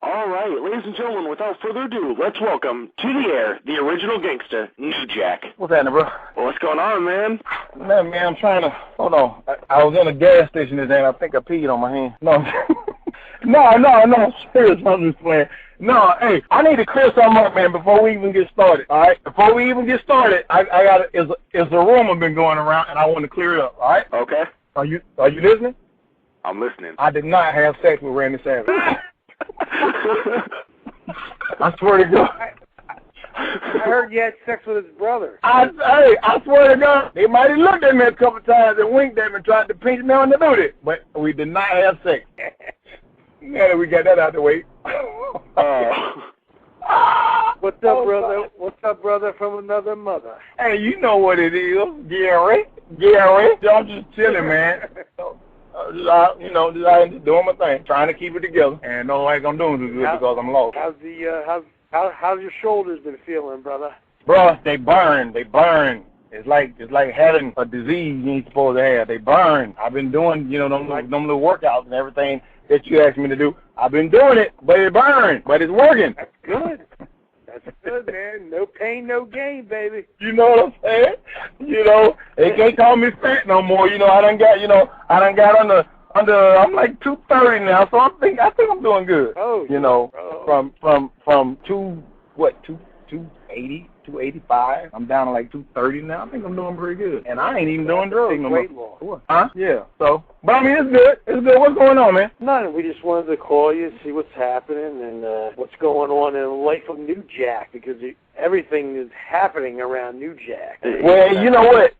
All right, ladies and gentlemen, without further ado, let's welcome to the air the original gangster, New Jack. What's happening, bro? Well, what's going on, man? Man, I'm trying to, hold on. I was in a gas station today, and I think I peed on my hand. No, no, serious, I'm just playing. No, hey, I need to clear something up, man, before we even get started, all right? Before we even get started, I got it's a rumor been going around, and I want to clear it up, all right? Okay. Are you listening? I'm listening. I did not have sex with Randy Savage. I swear to God. I heard you had sex with his brother. I swear to God, they might have looked at me a couple times and winked at me and tried to pinch me on the booty, but we did not have sex. Yeah, we got that out the way. What's up, brother? What's up, brother from another mother? Hey, you know what it is, Gary. I'm just chilling, man. Just out doing my thing, trying to keep it together, and no like I'm doing too good because I'm lost. How's your shoulders been feeling, brother? Bro, they burn. It's like having a disease you ain't supposed to have. They burn. I've been doing, them little workouts and everything that you asked me to do. I've been doing it, but it burns. But it's working. That's good. That's good, man. No pain, no gain, baby. You know what I'm saying? They can't call me fat no more. I done got under. I'm like 230 now, so I think I'm doing good. Oh. From 280, 285. I'm down to like 230 now. I think I'm doing pretty good, and I ain't even doing drugs no more. Huh? Yeah. So, but I mean, it's good. It's good. What's going on, man? Nothing. We just wanted to call you, see what's happening, and what's going on in the life of New Jack, because everything is happening around New Jack. Well, you know what?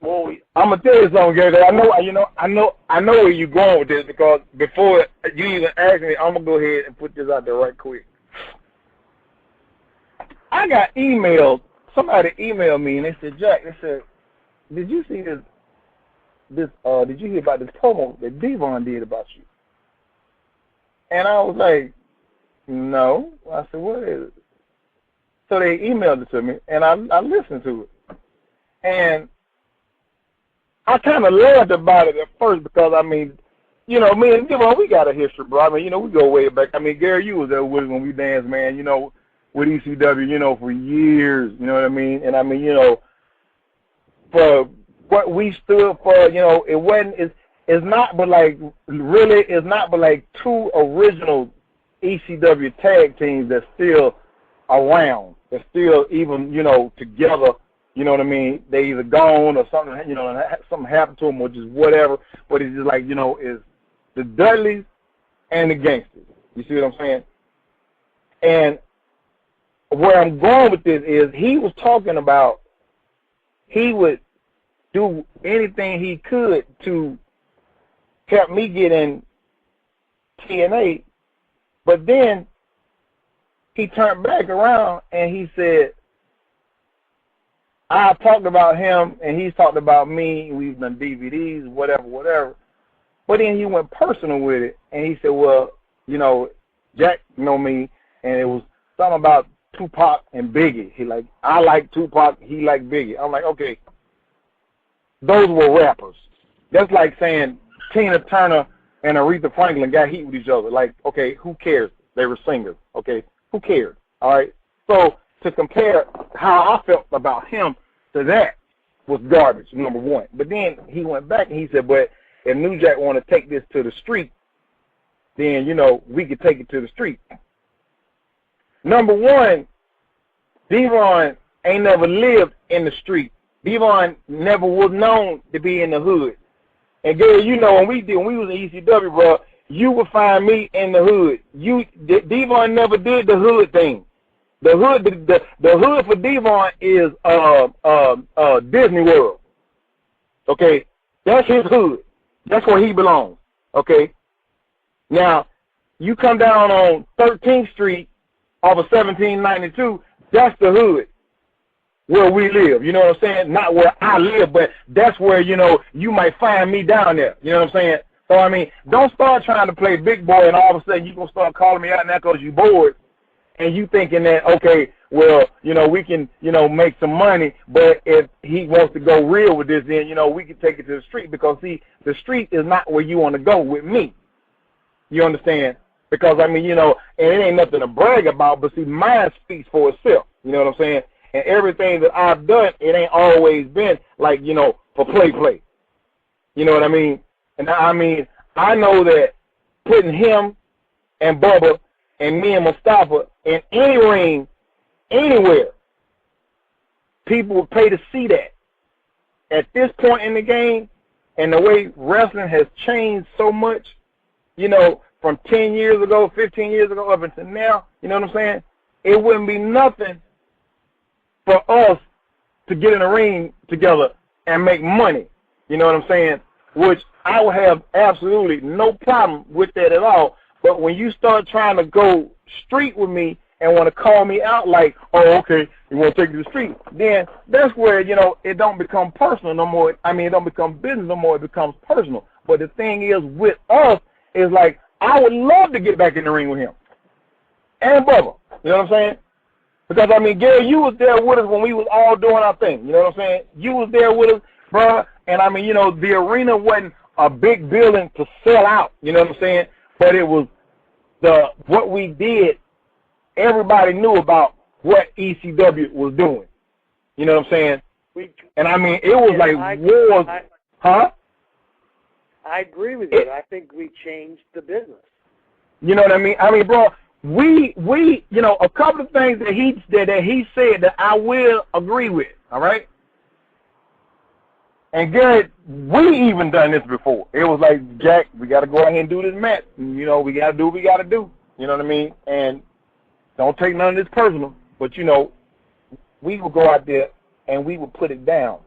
I'm gonna tell you something, Gary. I know where you're going with this, because before you even ask me, I'm gonna go ahead and put this out there right quick. I got emailed. Somebody emailed me and they said, Jack, did you see this? Did you hear about this promo that Devon did about you? And I was like, no. I said, what is it? So they emailed it to me, and I listened to it. And I kind of laughed about it at first because, me and Devon, we got a history, bro. We go way back. Gary, you was there with us when we danced, man, with ECW, for years, you know what I mean? And for what we stood for, it's not but like two original ECW tag teams that's still around. They're still even, together, you know what I mean? They either gone or something, something happened to them or just whatever. But it's just like, is the Dudleys and the Gangsters. You see what I'm saying? And where I'm going with this is he was talking about he would do anything he could to help me get in TNA, but then he turned back around and he said, I talked about him and he's talked about me, we've done DVDs, whatever. But then he went personal with it and he said, well, Jack know me, and it was something about Tupac and Biggie. I like Tupac, he like Biggie. I'm like, okay, those were rappers. That's like saying Tina Turner and Aretha Franklin got heat with each other. Like, okay, who cares? They were singers. Okay, who cared? All right. So to compare how I felt about him to that was garbage, number one. But then he went back and he said, but if New Jack want to take this to the street, then, we could take it to the street. Number one, Devon ain't never lived in the street. Devon never was known to be in the hood. And Gary, when we was in ECW, bro, you would find me in the hood. Devon never did the hood thing. The hood for Devon is Disney World. Okay, that's his hood. That's where he belongs. Okay. Now, you come down on 13th Street off of 1792. That's the hood where we live. You know what I'm saying? Not where I live, but that's where you might find me down there. You know what I'm saying? So don't start trying to play big boy and all of a sudden you gonna start calling me out now because you bored. And you thinking that, okay, well, we can, make some money, but if he wants to go real with this, then, we can take it to the street because, see, the street is not where you want to go with me. You understand? Because, I mean, you know, and it ain't nothing to brag about, but see, mine speaks for itself. You know what I'm saying? And everything that I've done, it ain't always been like, you know, for play. You know what I mean? And I mean, I know that putting him and Bubba and me and Mustafa in any ring, anywhere, people would pay to see that. At this point in the game, and the way wrestling has changed so much, you know, from 10 years ago, 15 years ago, up until now, you know what I'm saying? It wouldn't be nothing for us to get in a ring together and make money, you know what I'm saying? Which I would have absolutely no problem with that at all. But when you start trying to go street with me and want to call me out like, oh, okay, you want to take me to the street, then that's where, you know, it don't become personal no more. I mean, it don't become business no more. It becomes personal. But the thing is, with us, is like, I would love to get back in the ring with him and Bubba. You know what I'm saying? Because, I mean, Gary, you was there with us when we was all doing our thing. You know what I'm saying? You was there with us, bro. And, I mean, you know, the arena wasn't a big building to sell out. You know what I'm saying? But it was what we did. Everybody knew about what ECW was doing. You know what I'm saying? And, I mean, it was like wars. Huh? I agree with you. I think we changed the business. You know what I mean? I mean, bro, we you know, a couple of things that he said that I will agree with, all right? And Garrett, we even done this before. It was like, Jack, we got to go ahead and do this match. You know, we got to do what we got to do. You know what I mean? And don't take none of this personal, but, you know, we will go out there and we will put it down.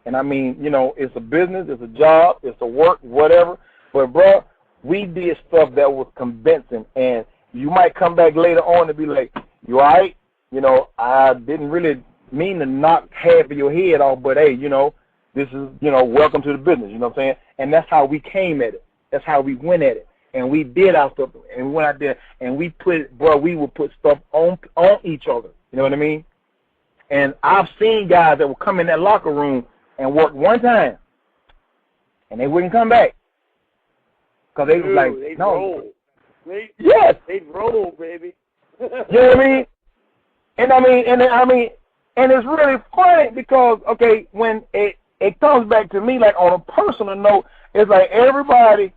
And, I mean, you know, it's a business, it's a job, it's a work, whatever. But, bro, we did stuff that was convincing. And you might come back later on and be like, you all right? You know, I didn't really mean to knock half of your head off, but, hey, you know, this is, you know, welcome to the business, you know what I'm saying? And that's how we came at it. That's how we went at it. And we did our stuff, and we went out there, and we put, bro, we would put stuff on each other. You know what I mean? And I've seen guys that would come in that locker room and work one time, and they wouldn't come back. Because they was like, they'd no. Roll. Yes. They'd roll, baby. You know what I mean? And and it's really funny because, okay, when it comes back to me, like on a personal note, it's like everybody,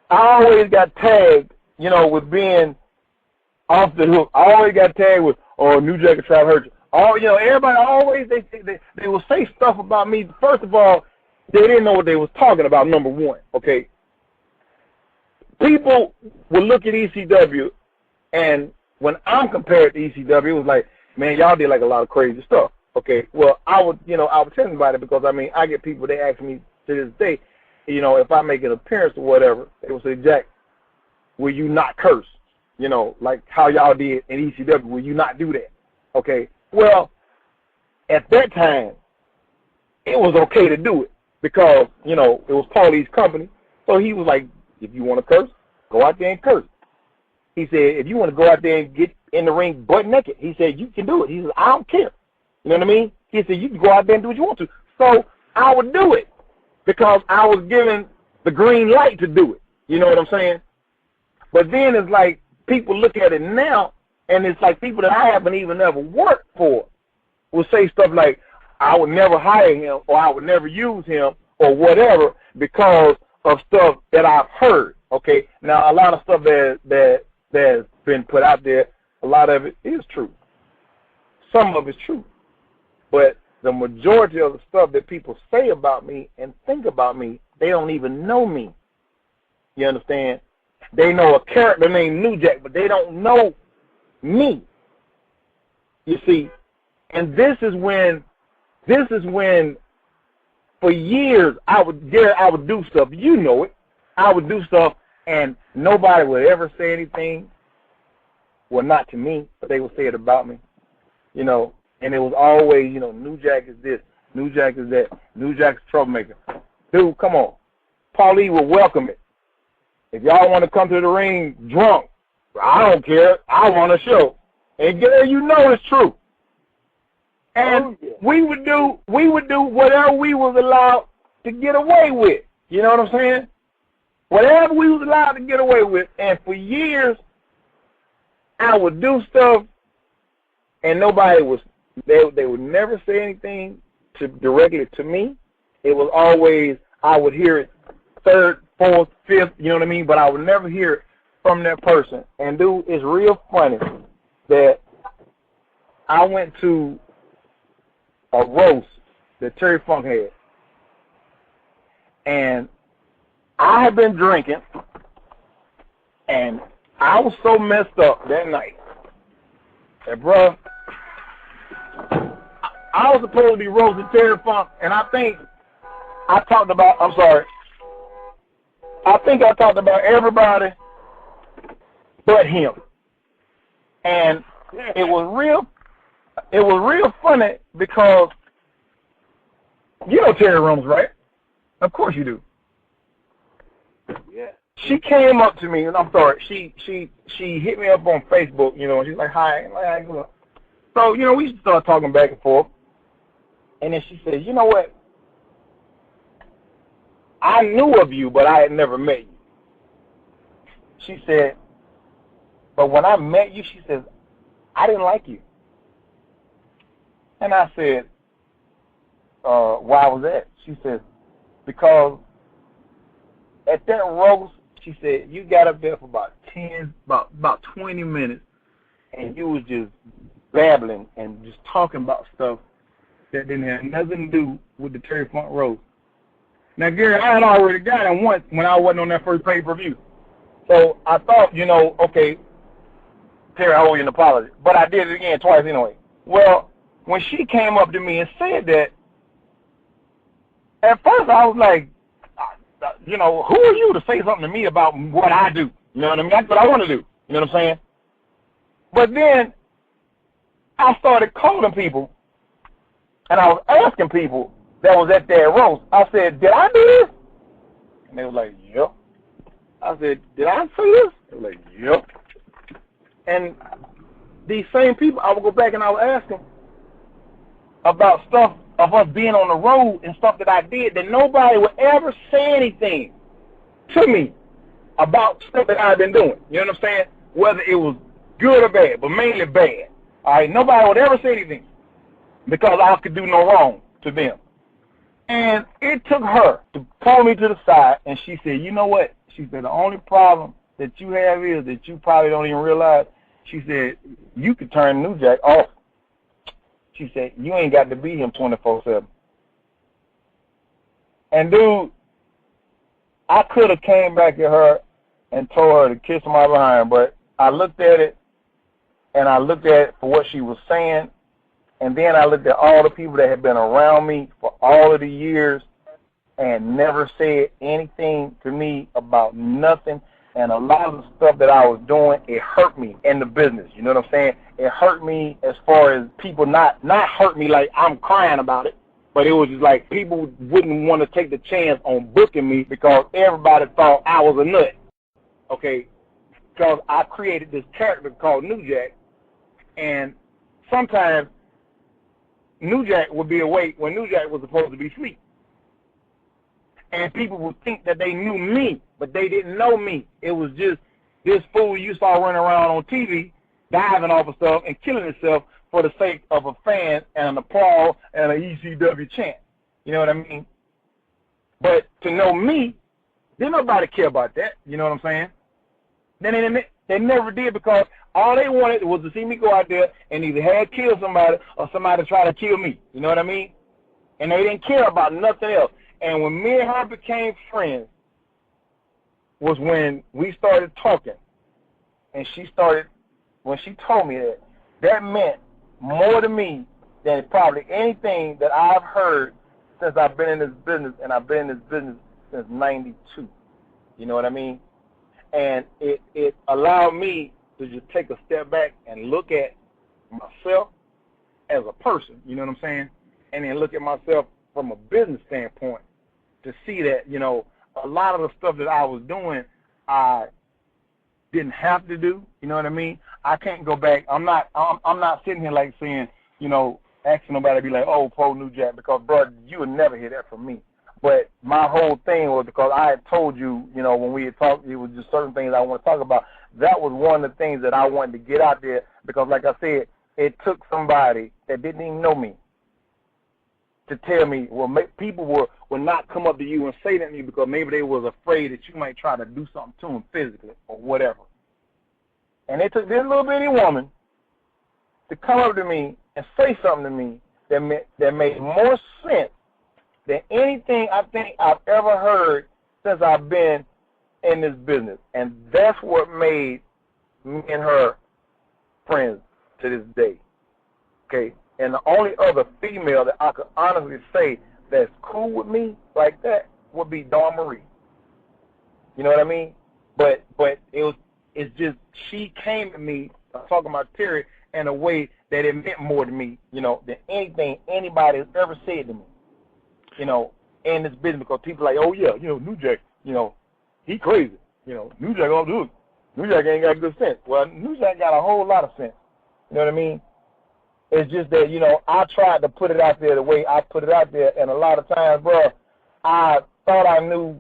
I always got tagged, you know, with being off the hook. I always got tagged with, oh, New Jack is trying to hurt you. Oh, you know, everybody always, they will say stuff about me. First of all, they didn't know what they was talking about, number one, okay? People will look at ECW, and when I'm compared to ECW, it was like, man, y'all did like a lot of crazy stuff. Okay, well, I would tell anybody because, I mean, I get people, they ask me to this day, you know, if I make an appearance or whatever, they will say, Jack, will you not curse? You know, like how y'all did in ECW, will you not do that? Okay, well, at that time, it was okay to do it because, you know, it was Paulie's company. So he was like, if you want to curse, go out there and curse. He said, if you want to go out there and get in the ring butt naked, he said, you can do it. He said, I don't care. You know what I mean? He said, you can go out there and do what you want to. So I would do it because I was given the green light to do it. You know what I'm saying? But then it's like people look at it now, and it's like people that I haven't even ever worked for will say stuff like, I would never hire him or I would never use him or whatever because of stuff that I've heard. Okay? Now, a lot of stuff that's been put out there, a lot of it is true. Some of it's true. But the majority of the stuff that people say about me and think about me, they don't even know me. You understand? They know a character named New Jack, but they don't know me. You see? And this is when for years I would do stuff. You know it. I would do stuff and nobody would ever say anything. Well, not to me, but they would say it about me. You know, and it was always, you know, New Jack is this, New Jack is that, New Jack's a troublemaker. Dude, come on. Paulie will welcome it. If y'all want to come to the ring drunk, I don't care. I want a show. And Gary, you know it's true. And we would do whatever we was allowed to get away with. You know what I'm saying? whatever we was allowed to get away with. And for years, I would do stuff, and nobody was, they would never say anything directly to me. It was always, I would hear it third, fourth, fifth, you know what I mean? But I would never hear it from that person. And, dude, it's real funny that I went to a roast that Terry Funk had. And I had been drinking, and I was so messed up that night that, bro, I was supposed to be roasting Terry Funk, and I think I talked about, I think I talked about everybody but him. And it was real funny because you know Terry Rooms, right? Of course you do. Yeah. She came up to me, and I'm sorry, she hit me up on Facebook, you know, and she's like, hi. So, you know, we started talking back and forth. And then she said, you know what? I knew of you, but I had never met you. She said, but when I met you, she says, I didn't like you. And I said, why was that? She said, because at that roast, she said, you got up there for about 20 minutes, and you was just babbling and just talking about stuff that didn't have nothing to do with the Terry Funk roast. Now, Gary, I had already got him once when I wasn't on that first pay-per-view. So I thought, you know, okay, Terry, I owe you an apology. But I did it again twice anyway. Well, when she came up to me and said that, at first I was like, you know, who are you to say something to me about what I do? You know what I mean? That's what I want to do. You know what I'm saying? But then I started calling people, and I was asking people that was at that roast. I said, did I do this? And they were like, yep. I said, did I say this? They were like, yep. And these same people, I would go back and I would ask them about stuff of us being on the road and stuff that I did that nobody would ever say anything to me about stuff that I've been doing. You know what I'm saying? Whether it was good or bad, but mainly bad. All right, nobody would ever say anything because I could do no wrong to them. And it took her to pull me to the side, and she said, you know what? She said, the only problem that you have is that you probably don't even realize, she said, you could turn New Jack off. She said, you ain't got to be him 24/7. And, dude, I could have came back at her and told her to kiss my behind, but I looked at it, and I looked at it for what she was saying, and then I looked at all the people that had been around me for all of the years and never said anything to me about nothing. And a lot of the stuff that I was doing, it hurt me in the business. You know what I'm saying? It hurt me as far as people not hurt me like I'm crying about it, but it was just like people wouldn't want to take the chance on booking me because everybody thought I was a nut. Okay? Because I created this character called New Jack, and sometimes New Jack would be awake when New Jack was supposed to be asleep. And people would think that they knew me, but they didn't know me. It was just this fool you saw running around on TV, diving off of stuff and killing himself for the sake of a fan and an applause and an ECW chant. You know what I mean? But to know me, didn't nobody care about that. You know what I'm saying? Then they never did because all they wanted was to see me go out there and either had kill somebody or somebody try to kill me. You know what I mean? And they didn't care about nothing else. And when me and her became friends was when we started talking. And when she told me that, that meant more to me than probably anything that I've heard since I've been in this business, and I've been in this business since 92. You know what I mean? And it allowed me to just take a step back and look at myself as a person, you know what I'm saying? And then look at myself from a business standpoint to see that, you know, a lot of the stuff that I was doing, I didn't have to do, you know what I mean? I can't go back. I'm not sitting here like saying, you know, asking nobody to be like, oh, Pro New Jack, because, bro, you would never hear that from me. But my whole thing was because I had told you, you know, when we had talked, it was just certain things I want to talk about. That was one of the things that I wanted to get out there because, like I said, it took somebody that didn't even know me to tell me, well, people will not come up to you and say that to you because maybe they was afraid that you might try to do something to them physically or whatever. And it took this little bitty woman to come up to me and say something to me that made more sense than anything I think I've ever heard since I've been in this business. And that's what made me and her friends to this day. Okay? And the only other female that I could honestly say that's cool with me like that would be Dawn Marie. You know what I mean? But it's just she came to me talking about Terry in a way that it meant more to me, you know, than anything anybody has ever said to me, you know, in this business. Because people are like, oh yeah, you know, New Jack, you know, he crazy, you know, New Jack don't do it. New Jack ain't got good sense. Well, New Jack got a whole lot of sense. You know what I mean? It's just that, you know, I tried to put it out there the way I put it out there, and a lot of times, bro, I thought I knew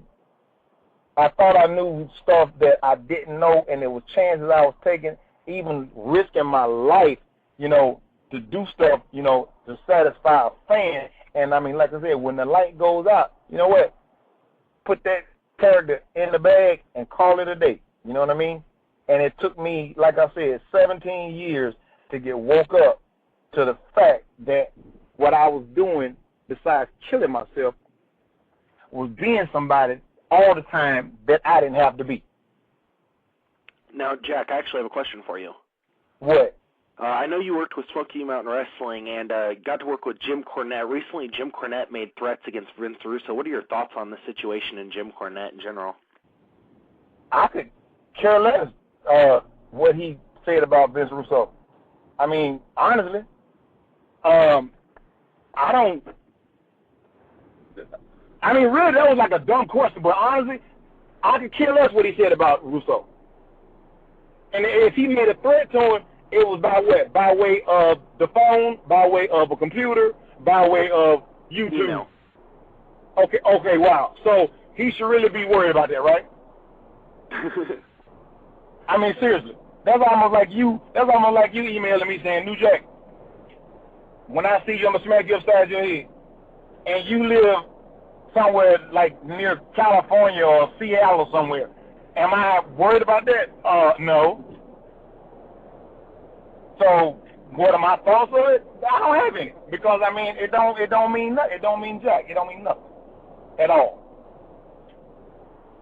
stuff that I didn't know, and there was chances I was taking, even risking my life, you know, to do stuff, you know, to satisfy a fan. And, I mean, like I said, when the light goes out, you know what? Put that character in the bag and call it a day. You know what I mean? And it took me, like I said, 17 years to get woke up to the fact that what I was doing, besides killing myself, was being somebody all the time that I didn't have to be. Now, Jack, I actually have a question for you. What? I know you worked with Smoky Mountain Wrestling and got to work with Jim Cornette. Recently, Jim Cornette made threats against Vince Russo. What are your thoughts on the situation in Jim Cornette in general? I could care less what he said about Vince Russo. I mean, honestly, really, that was like a dumb question, but honestly, I could care less what he said about Russo. And if he made a threat to him, it was by what? By way of the phone, by way of a computer, by way of YouTube. Email. Okay, wow. So he should really be worried about that, right? I mean, seriously. That's almost like you emailing me saying, New Jack, when I see you, I'm going to smack you upside your head. And you live somewhere like near California or Seattle or somewhere. Am I worried about that? No. So what are my thoughts on it? I don't have any. Because, I mean, it don't mean nothing. It don't mean jack. It don't mean nothing at all.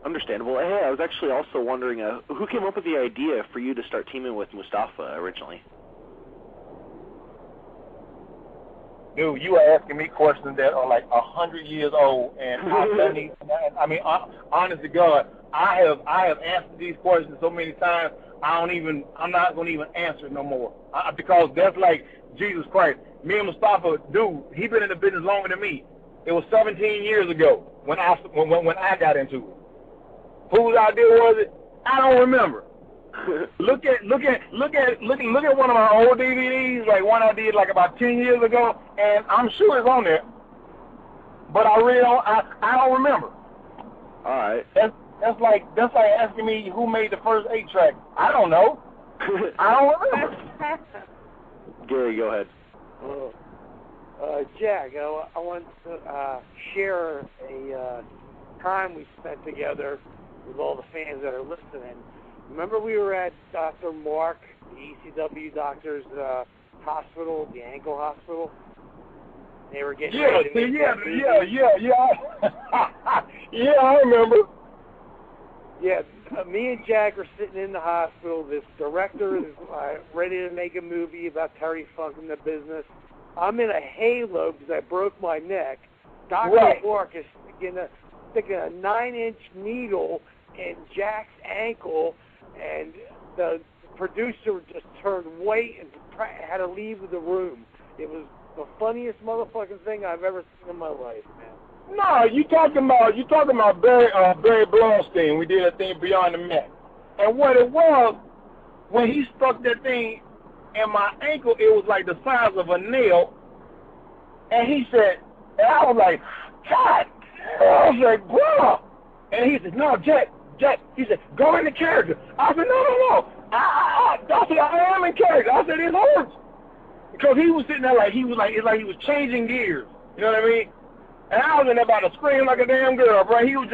Understandable. Hey, I was actually also wondering, who came up with the idea for you to start teaming with Mustafa originally? Dude, you are asking me questions that are like 100 years old, and I've done these. I mean, honest to God, I have answered these questions so many times. I'm not gonna even answer it no more because that's like Jesus Christ. Me and Mustafa, dude, he been in the business longer than me. It was 17 years ago when I got into it. Whose idea was it? I don't remember. Look at one of my old DVDs, like one I did like about 10 years ago, and I'm sure it's on there. But I really don't. I don't remember. All right. That's like asking me who made the first 8-track. I don't know. I don't remember. Gary, go ahead. Jack, I want to share a time we spent together with all the fans that are listening. Remember we were at Dr. Mark, the ECW doctor's hospital, the ankle hospital? They were getting ready to make yeah, I remember. Yeah, me and Jack are sitting in the hospital. This director is ready to make a movie about Terry Funk in the business. I'm in a halo because I broke my neck. Dr. Mark is sticking a 9-inch needle in Jack's ankle, and the producer just turned white and had to leave the room. It was the funniest motherfucking thing I've ever seen in my life, man. No, you talking about Barry Blaustein. We did a thing Beyond the Mat, and what it was when he stuck that thing in my ankle, it was like the size of a nail. And he said, and I was like, God I was like, bro. And he said, no, Jack, he said, go into character. I said, no. I said, I am in character. I said, it hurts. Because he was sitting there it's like he was changing gears. You know what I mean? And I was in there about to scream like a damn girl, bro. He was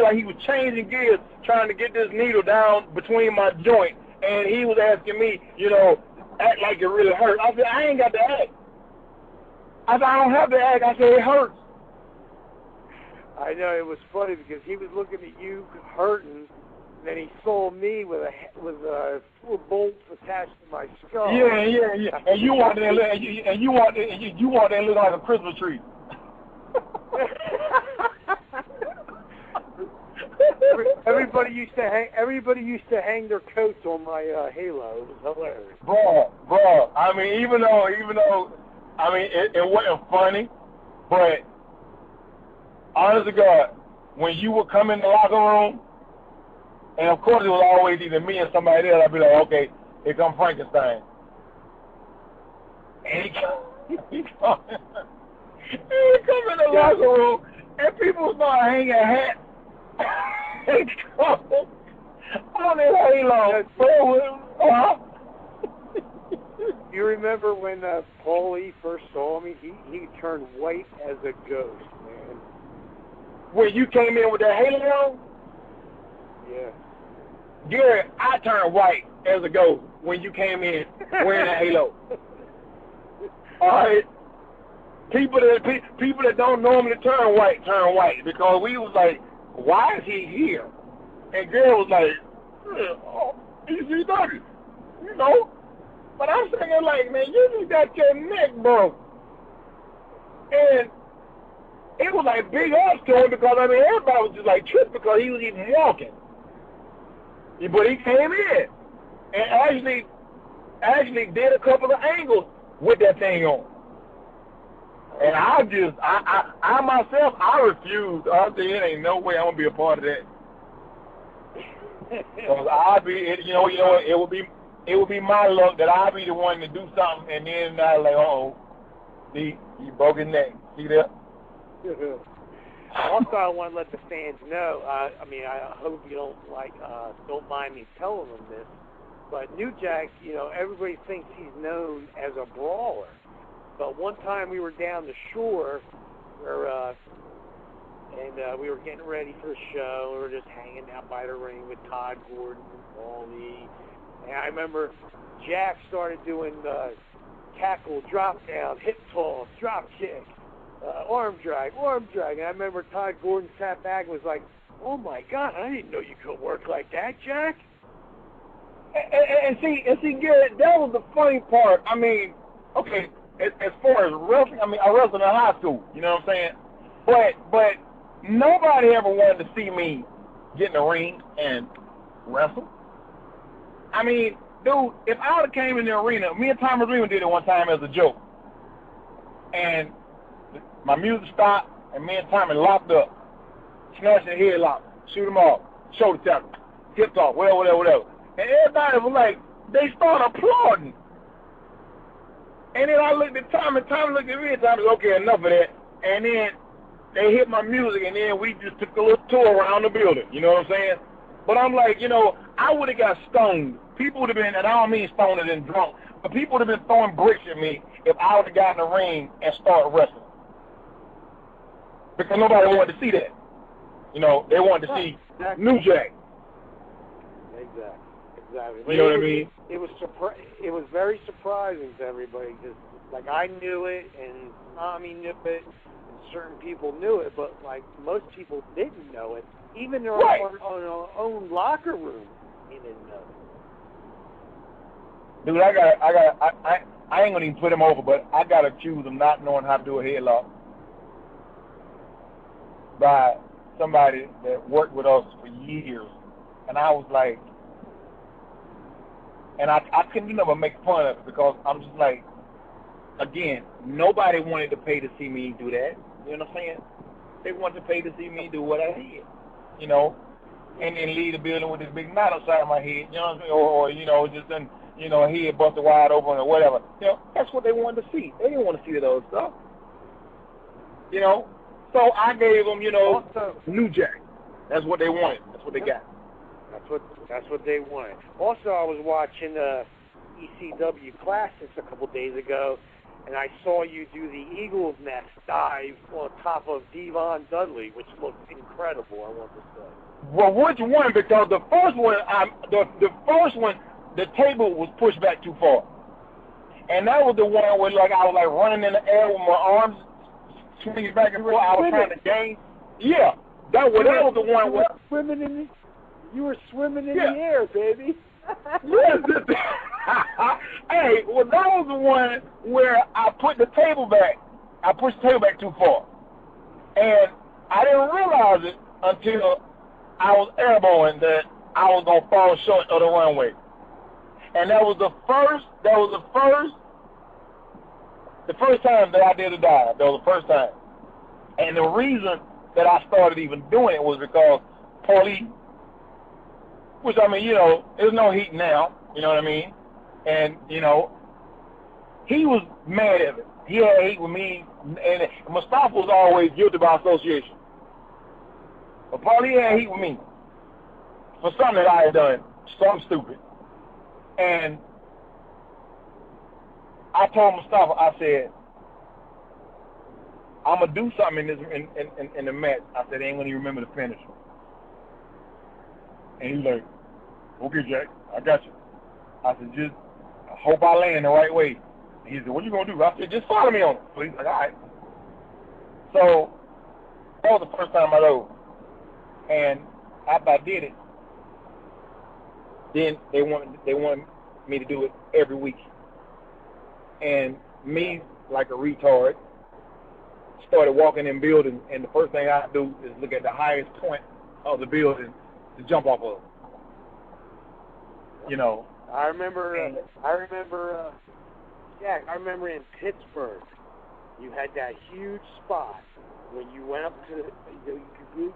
changing gears, trying to get this needle down between my joint. And he was asking me, act like it really hurt. I said, I ain't got to act. I said, I don't have to act. I said, it hurts. I know, it was funny because he was looking at you hurting, and then he saw me with 4 bolts attached to my skull. Yeah. And you walked in and you walked in look like a Christmas tree. Everybody used to hang their coats on my halo. It was hilarious. Bro. I mean, even though, I mean, it wasn't funny, but honest to God, when you would come in the locker room, and of course it was always either me and somebody else, I'd be like, okay, here come Frankenstein. And he come in the locker room, and people start hanging hats. On his halo. You remember when Paulie first saw me? He turned white as a ghost, man. When you came in with that halo? Yeah. Gary, I turned white as a ghost when you came in wearing that halo. All right. People that don't normally turn white because we was like, why is he here? And Gary was like, ECW, But I'm thinking like, man, you just got your neck broke. And it was like big ups to him because, I mean, everybody was just like tripped because he was even walking. But he came in and actually did a couple of angles with that thing on. And I myself, I refused. I said, it ain't no way I'm going to be a part of that. Because it would be my luck that I'd be the one to do something, and then I like, see, he broke his neck. See that? Also, I want to let the fans know. I hope you don't mind me telling them this, but New Jack, everybody thinks he's known as a brawler. But one time we were down the shore, and we were getting ready for the show. We were just hanging out by the ring with Todd Gordon and Paulie. And I remember Jack started doing tackle, drop down, hip toss, drop kick, arm drag. And I remember Todd Gordon sat back and was like, "Oh my God, I didn't know you could work like that, Jack." And see, Garrett, that was the funny part. I mean, okay, as far as wrestling, I mean, I wrestled in high school. You know what I'm saying? But nobody ever wanted to see me get in the ring and wrestle. I mean, dude, if I would have came in the arena, me and Thomas Riemann did it one time as a joke. And my music stopped, and me and Tommy locked up, snatched the headlock, shoot him off, shoulder tap, hip toss, whatever. And everybody was like, they started applauding. And then I looked at Tommy, Tommy looked at me, and Tommy said, okay, enough of that. And then they hit my music, and then we just took a little tour around the building. You know what I'm saying? But I'm like, I would have got stoned. People would have been, and I don't mean stoned and drunk, but people would have been throwing bricks at me if I would have gotten in the ring and started wrestling. Because nobody wanted to see that. They wanted to see New Jack. Exactly. You know what I mean? It was very surprising to everybody because, like, I knew it, and Tommy knew it, and certain people knew it, but, like, most people didn't know it. Even in our own locker room, he didn't know it. Dude, I ain't gonna even put him over, but I got accused of not knowing how to do a headlock by somebody that worked with us for years, and I was like, and I couldn't do nothing but make fun of it because I'm just like, again, nobody wanted to pay to see me do that. You know what I'm saying? They wanted to pay to see me do what I did, and then leave the building with this big knot outside my head, you know what I'm saying? Or just then, head busted wide open or whatever. That's what they wanted to see. They didn't want to see that other stuff. So I gave them, Also, New Jack. That's what they wanted. That's what they got. That's what they wanted. Also, I was watching ECW Classics a couple days ago, and I saw you do the Eagle's Nest dive on top of Devon Dudley, which looked incredible, I want to say. Well, which one? Because the first one, the table was pushed back too far. And that was the one where, like, I was, like, running in the air with my arms swinging back and forth. I was trying to gain. Yeah. That was the one where... You were swimming in the air, baby. Yes. Hey, well, that was the one where I put the table back. I pushed the table back too far. And I didn't realize it until I was airborne that I was going to fall short of the runway. And that was the first time that I did a dive. That was the first time. And the reason that I started even doing it was because Paulie, which, I mean, there's no heat now, you know what I mean? And, he was mad at it. He had heat with me, and Mustafa was always guilty by association. But Paulie had heat with me for something that I had done, something stupid. And I told Mustafa, I said, I'm gonna do something in the match. I said, they ain't gonna even remember the finish. And he was like, okay, Jack, I got you. I said, just hope I land the right way. And he said, what you gonna do? I said, just follow me on it. So he's like, all right. So that was the first time I dove. And after I did it, then they wanted me to do it every week. And me, like a retard, started walking in buildings, and the first thing I do is look at the highest point of the building to jump off of. I remember, Jack, I remember in Pittsburgh, you had that huge spot when you went up to,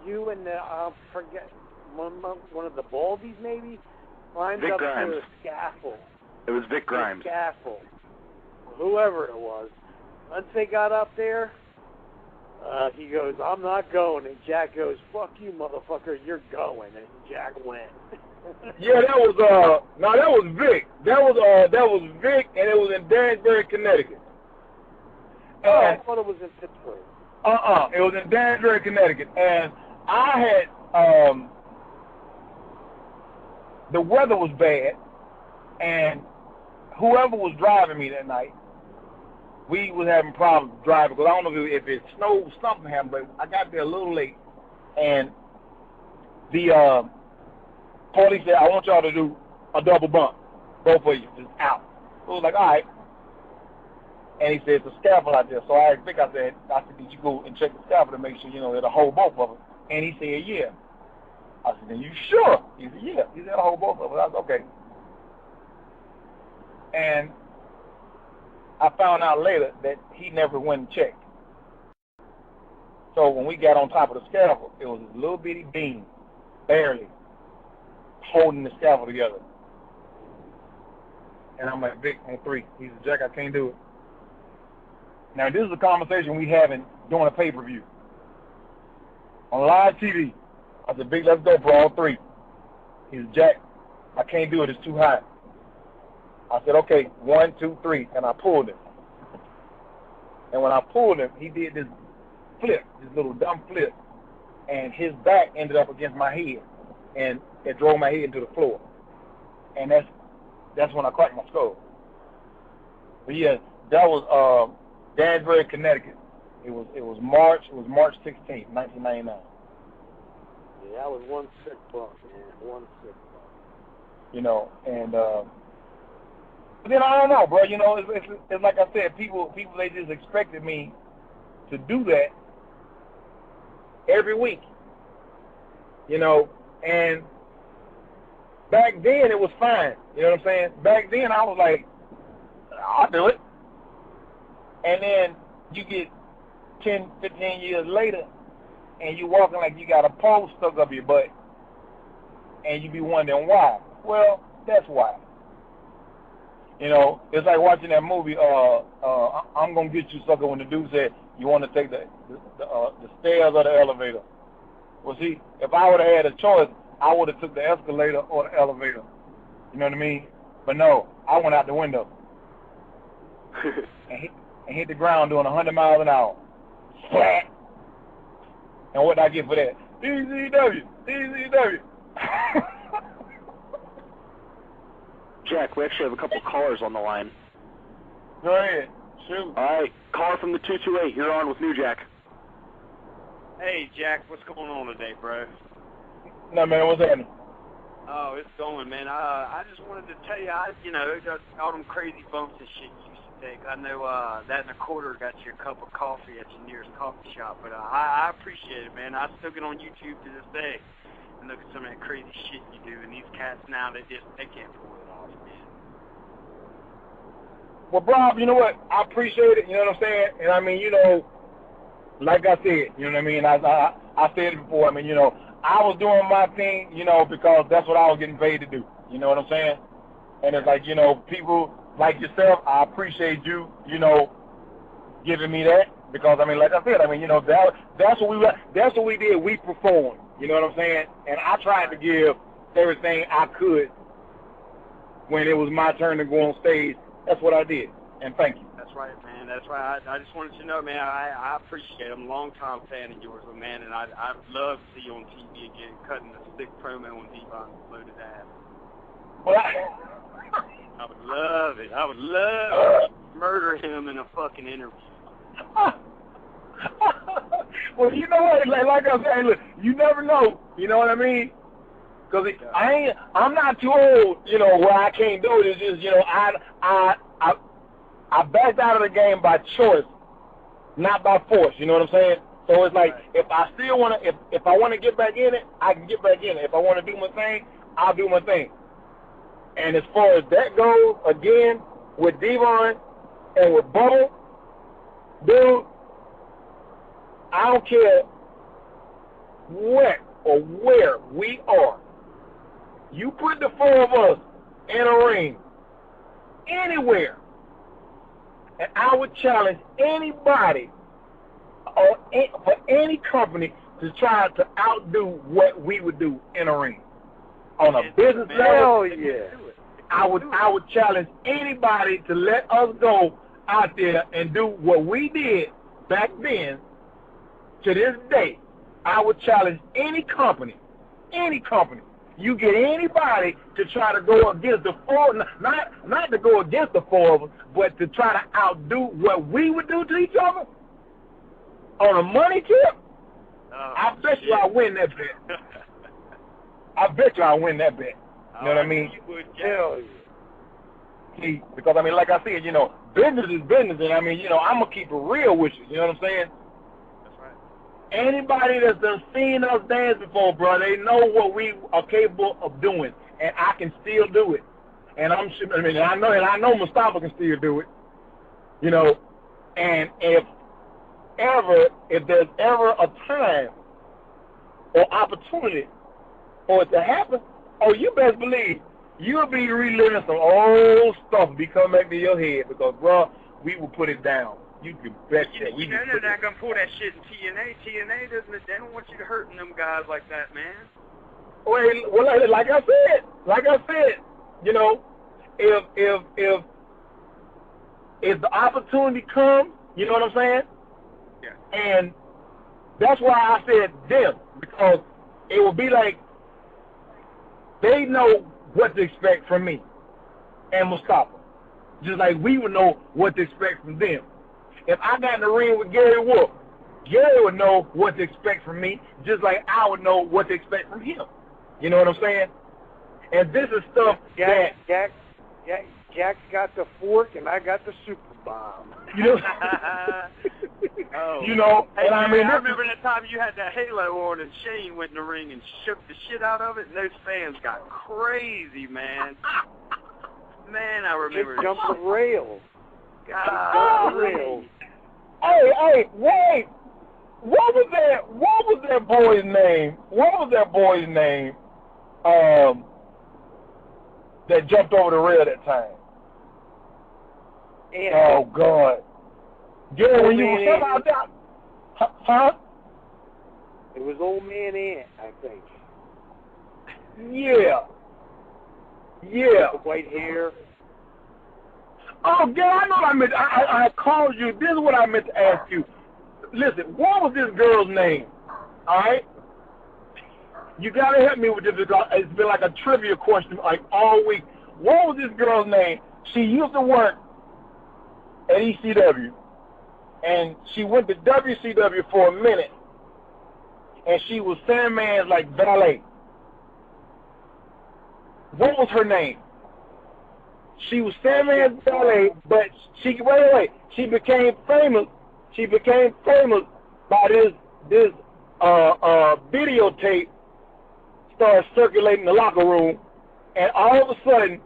you and I forget, one of the Baldies maybe, climbed Vic up Grimes. to the scaffold. It was Vic Grimes. Scaffold. Whoever it was. Once they got up there, he goes, I'm not going. And Jack goes, fuck you, motherfucker, you're going. And Jack went. Yeah, that was Vic. That was Vic, and it was in Danbury, Connecticut. I thought it was in Pittsburgh. It was in Danbury, Connecticut. And I had, the weather was bad, and whoever was driving me that night, we was having problems driving, because I don't know if it snowed or something happened, but I got there a little late, and the police said, I want y'all to do a double bump, both of you, just out. So I was like, all right. And he said, it's a scaffold out there. So I asked Vic, I said, did you go and check the scaffold to make sure, it'll hold both of them? And he said, yeah. I said, then you sure? He said, yeah. He said, it'll hold both of them. I was okay. And I found out later that he never went and checked. So when we got on top of the scaffold, it was this little bitty beam, barely, holding the scaffold together. And I'm like, Vic, on 3. He said, Jack, I can't do it. Now, this is a conversation we having during a pay-per-view. On live TV. I said, Vic, let's go for all 3. He said, Jack, I can't do it. It's too high. I said, okay, 1, 2, 3. And I pulled him. And when I pulled him, he did this flip, this little dumb flip. And his back ended up against my head. And it drove my head into the floor. And that's when I cracked my skull. But yeah, that was Danbury, Connecticut. It was March 16th, 1999. Yeah, that was one sick buck, man. One sick buck. And but then I don't know, bro. It's like I said, people they just expected me to do that every week. And back then it was fine. You know what I'm saying? Back then I was like, I'll do it. And then you get 10, 15 years later, and you walking like you got a pole stuck up your butt, and you be wondering why. Well, that's why. It's like watching that movie, I'm Gonna Get You, Sucker, when the dude said, you want to take the stairs or the elevator. Well, see, if I would have had a choice, I would have took the escalator or the elevator. You know what I mean? But no, I went out the window and hit the ground doing 100 miles an hour. Splat! And what did I get for that? ECW. Jack, we actually have a couple callers on the line. Go ahead. Shoot. All right, caller from the 228. You're on with New Jack. Hey, Jack, what's going on today, bro? No, man, what's happening? Oh, it's going, man. I just wanted to tell you, all them crazy bumps and shit you used to take. I know that and a quarter got you a cup of coffee at your nearest coffee shop, but I appreciate it, man. I still get on YouTube to this day and look at some of that crazy shit you do, and these cats now, they can't pull it off, man. Well, Bob, you know what? I appreciate it, you know what I'm saying? And I mean, you know, like I said, you know what I mean? I said it before. I mean, you know, I was doing my thing, you know, because that's what I was getting paid to do. You know what I'm saying? And it's like, you know, people like yourself, I appreciate you, you know, giving me that. Because, I mean, like I said, I mean, you know, that's what we did. We performed. You know what I'm saying? And I tried to give everything I could when it was my turn to go on stage. That's what I did. And thank you. That's right, man. That's right. I just wanted you to know, man, I appreciate it. I'm a long-time fan of yours, man, and I'd love to see you on TV again, cutting a sick promo on Devon's loaded ass. Well, I would love it. I would love to murder him in a fucking interview. Well, you know what? Like I said, look, you never know. You know what I mean? Because I'm not too old, you know, where I can't do it. It's just, you know, I backed out of the game by choice, not by force. You know what I'm saying? So it's like, if I still want to, if I want to get back in it, I can get back in it. If I want to do my thing, I'll do my thing. And as far as that goes, again, with Devon and with Bubble, dude, I don't care what or where we are. You put the four of us in a ring, anywhere, and I would challenge anybody or for any company to try to outdo what we would do in a ring. On a business level, I would challenge anybody to let us go out there and do what we did back then. To this day, I would challenge any company. You get anybody to try to go against the four, not to go against the four of us, but to try to outdo what we would do to each other on a money tip. I bet you I win that bet. I bet you I win that bet. You know what I mean? Hell yeah. See, because I mean, like I said, you know, business is business, and I mean, you know, I'm gonna keep it real with you. You know what I'm saying? Anybody that's done seen us dance before, bro, they know what we are capable of doing, and I can still do it. And I know Mustafa can still do it. You know, and if there's ever a time or opportunity for it to happen, oh, you best believe you'll be reliving some old stuff be coming back to your head because, bro, we will put it down. You can bet that. You know they're not going to pull that shit in TNA. TNA they don't want you to hurting them guys like that, man. Well, like I said, you know, if the opportunity comes, you know what I'm saying? Yeah. And that's why I said them, because it will be like they know what to expect from me and Mustafa, just like we would know what to expect from them. If I got in the ring with Gary Wolf, Gary would know what to expect from me, just like I would know what to expect from him. You know what I'm saying? And this is stuff Jack's got the fork and I got the super bomb. You know? Oh. You know? Hey, and man, I mean, I remember that time you had that halo on and Shane went in the ring and shook the shit out of it, and those fans got crazy, man. Man, I remember. It jumped the rails. Hey, wait! What was that boy's name? That jumped over the rail that time? Andy. Oh God! Yeah, when you were talking about that, huh? It was Old Man Ant, I think. Yeah. Yeah. The white hair. Oh, Gary, I know what I meant. I called you. This is what I meant to ask you. Listen, what was this girl's name? All right? You got to help me with this because it's been like a trivia question like all week. What was this girl's name? She used to work at ECW, and she went to WCW for a minute, and she was Sandman's like valet. What was her name? She was Sandman's valet, but she she became famous. She became famous by this videotape started circulating the locker room, and all of a sudden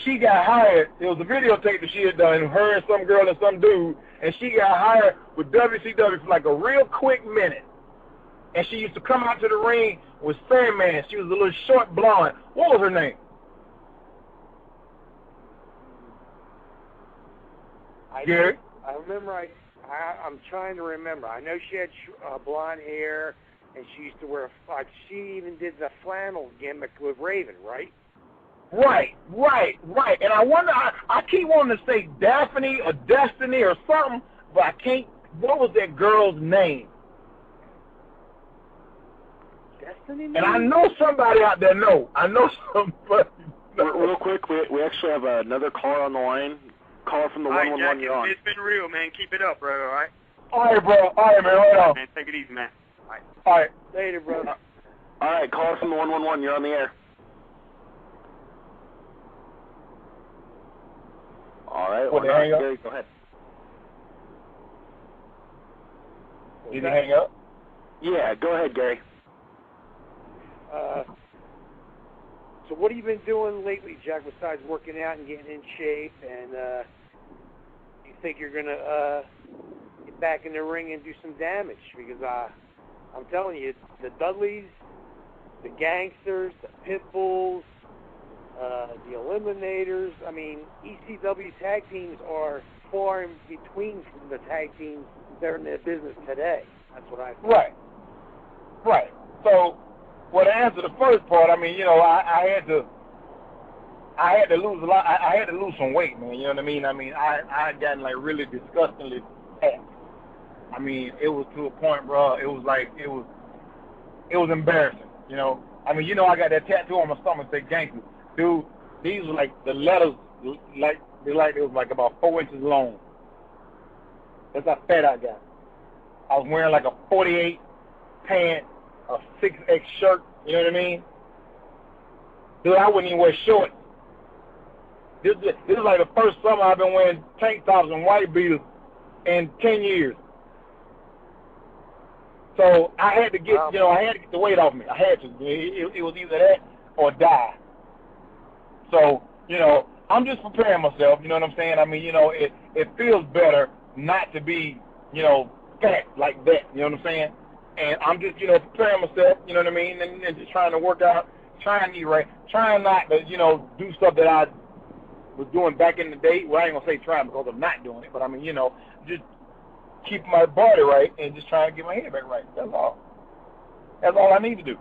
she got hired. It was a videotape that she had done, her and some girl and some dude, and she got hired with WCW for like a real quick minute. And she used to come out to the ring with Sandman. She was a little short blonde. What was her name? Gary? I remember. I'm trying to remember. I know she had blonde hair, and she used to wear. She even did the flannel gimmick with Raven, right? Right. And I wonder. I keep wanting to say Daphne or Destiny or something, but I can't. What was that girl's name? Destiny. And I know somebody out there know. I know somebody. Real quick, we actually have another caller on the line. Caller from the 111. You're on. It's been real, man. Keep it up, bro. All right. All right, bro. All right, man. Right on. Man, take it easy, man. All right. All right. Later, bro. All right, caller from the 111. You're on the air. All right. Well, hang up. Gary, go ahead. Did he hang up? Yeah, go ahead, Gary. So what have you been doing lately, Jack, besides working out and getting in shape? And you think you're going to get back in the ring and do some damage? Because I'm telling you, the Dudleys, the Gangsters, the Pitbulls, the Eliminators, I mean, ECW tag teams are far in between from the tag teams that are in their business today. That's what I think. Right. So, well, to answer the first part, I mean, you know, I had to lose a lot. I had to lose some weight, man. You know what I mean? I had gotten like really disgustingly fat. I mean, it was to a point, bro. It was embarrassing. You know, I mean, you know, I got that tattoo on my stomach that say "Gangster." Dude, these were like the letters, like it was like about 4 inches long. That's how fat I got. I was wearing like a 48 pant, a 6X shirt, you know what I mean? Dude, I wouldn't even wear shorts. This is like the first summer I've been wearing tank tops and white beaters in 10 years. So I had to get, you know, I had to get the weight off me. I had to. It was either that or die. So, you know, I'm just preparing myself, you know what I'm saying? I mean, you know, it feels better not to be, you know, fat like that, you know what I'm saying? And I'm just, you know, preparing myself, you know what I mean, and just trying to work out, trying to eat right, trying not to, you know, do stuff that I was doing back in the day. Well, I ain't going to say trying because I'm not doing it, but I mean, you know, just keep my body right and just trying to get my head back right. That's all. That's all I need to do.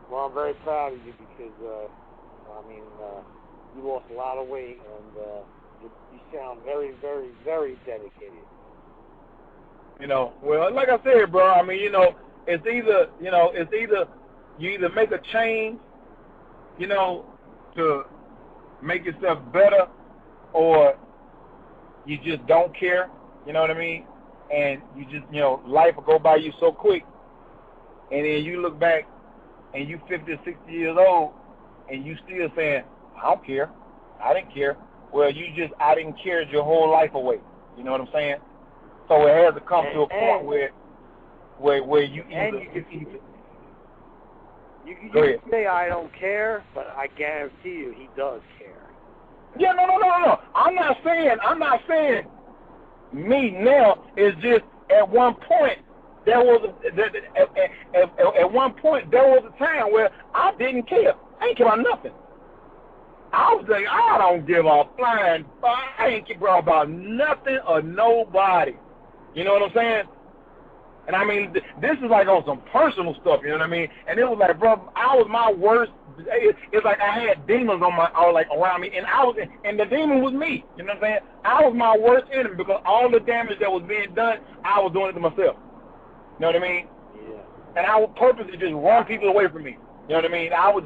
Well, I'm very proud of you because, you lost a lot of weight and you sound very, very, very dedicated. You know, well, like I said, bro, I mean, you know, it's either you either make a change, you know, to make yourself better, or you just don't care, you know what I mean? And you just, you know, life will go by you so quick, and then you look back and you 50 or 60 years old, and you still saying, I don't care, I didn't care. Well, you just, I didn't care your whole life away, you know what I'm saying? So it has to come to a point where you either... You can say I don't care, but I guarantee you he does care. Yeah, no. I'm not saying me now. It's just at one point there was a time where I didn't care. I didn't care about nothing. I was like, I don't give a flying fuck. I ain't care about nothing or nobody. You know what I'm saying? And I mean, this is like on some personal stuff, you know what I mean? And it was like, bro, I was my worst. It's like I had demons around me, and the demon was me. You know what I'm saying? I was my worst enemy because all the damage that was being done, I was doing it to myself. You know what I mean? Yeah. And I would purposely just run people away from me. You know what I mean? I would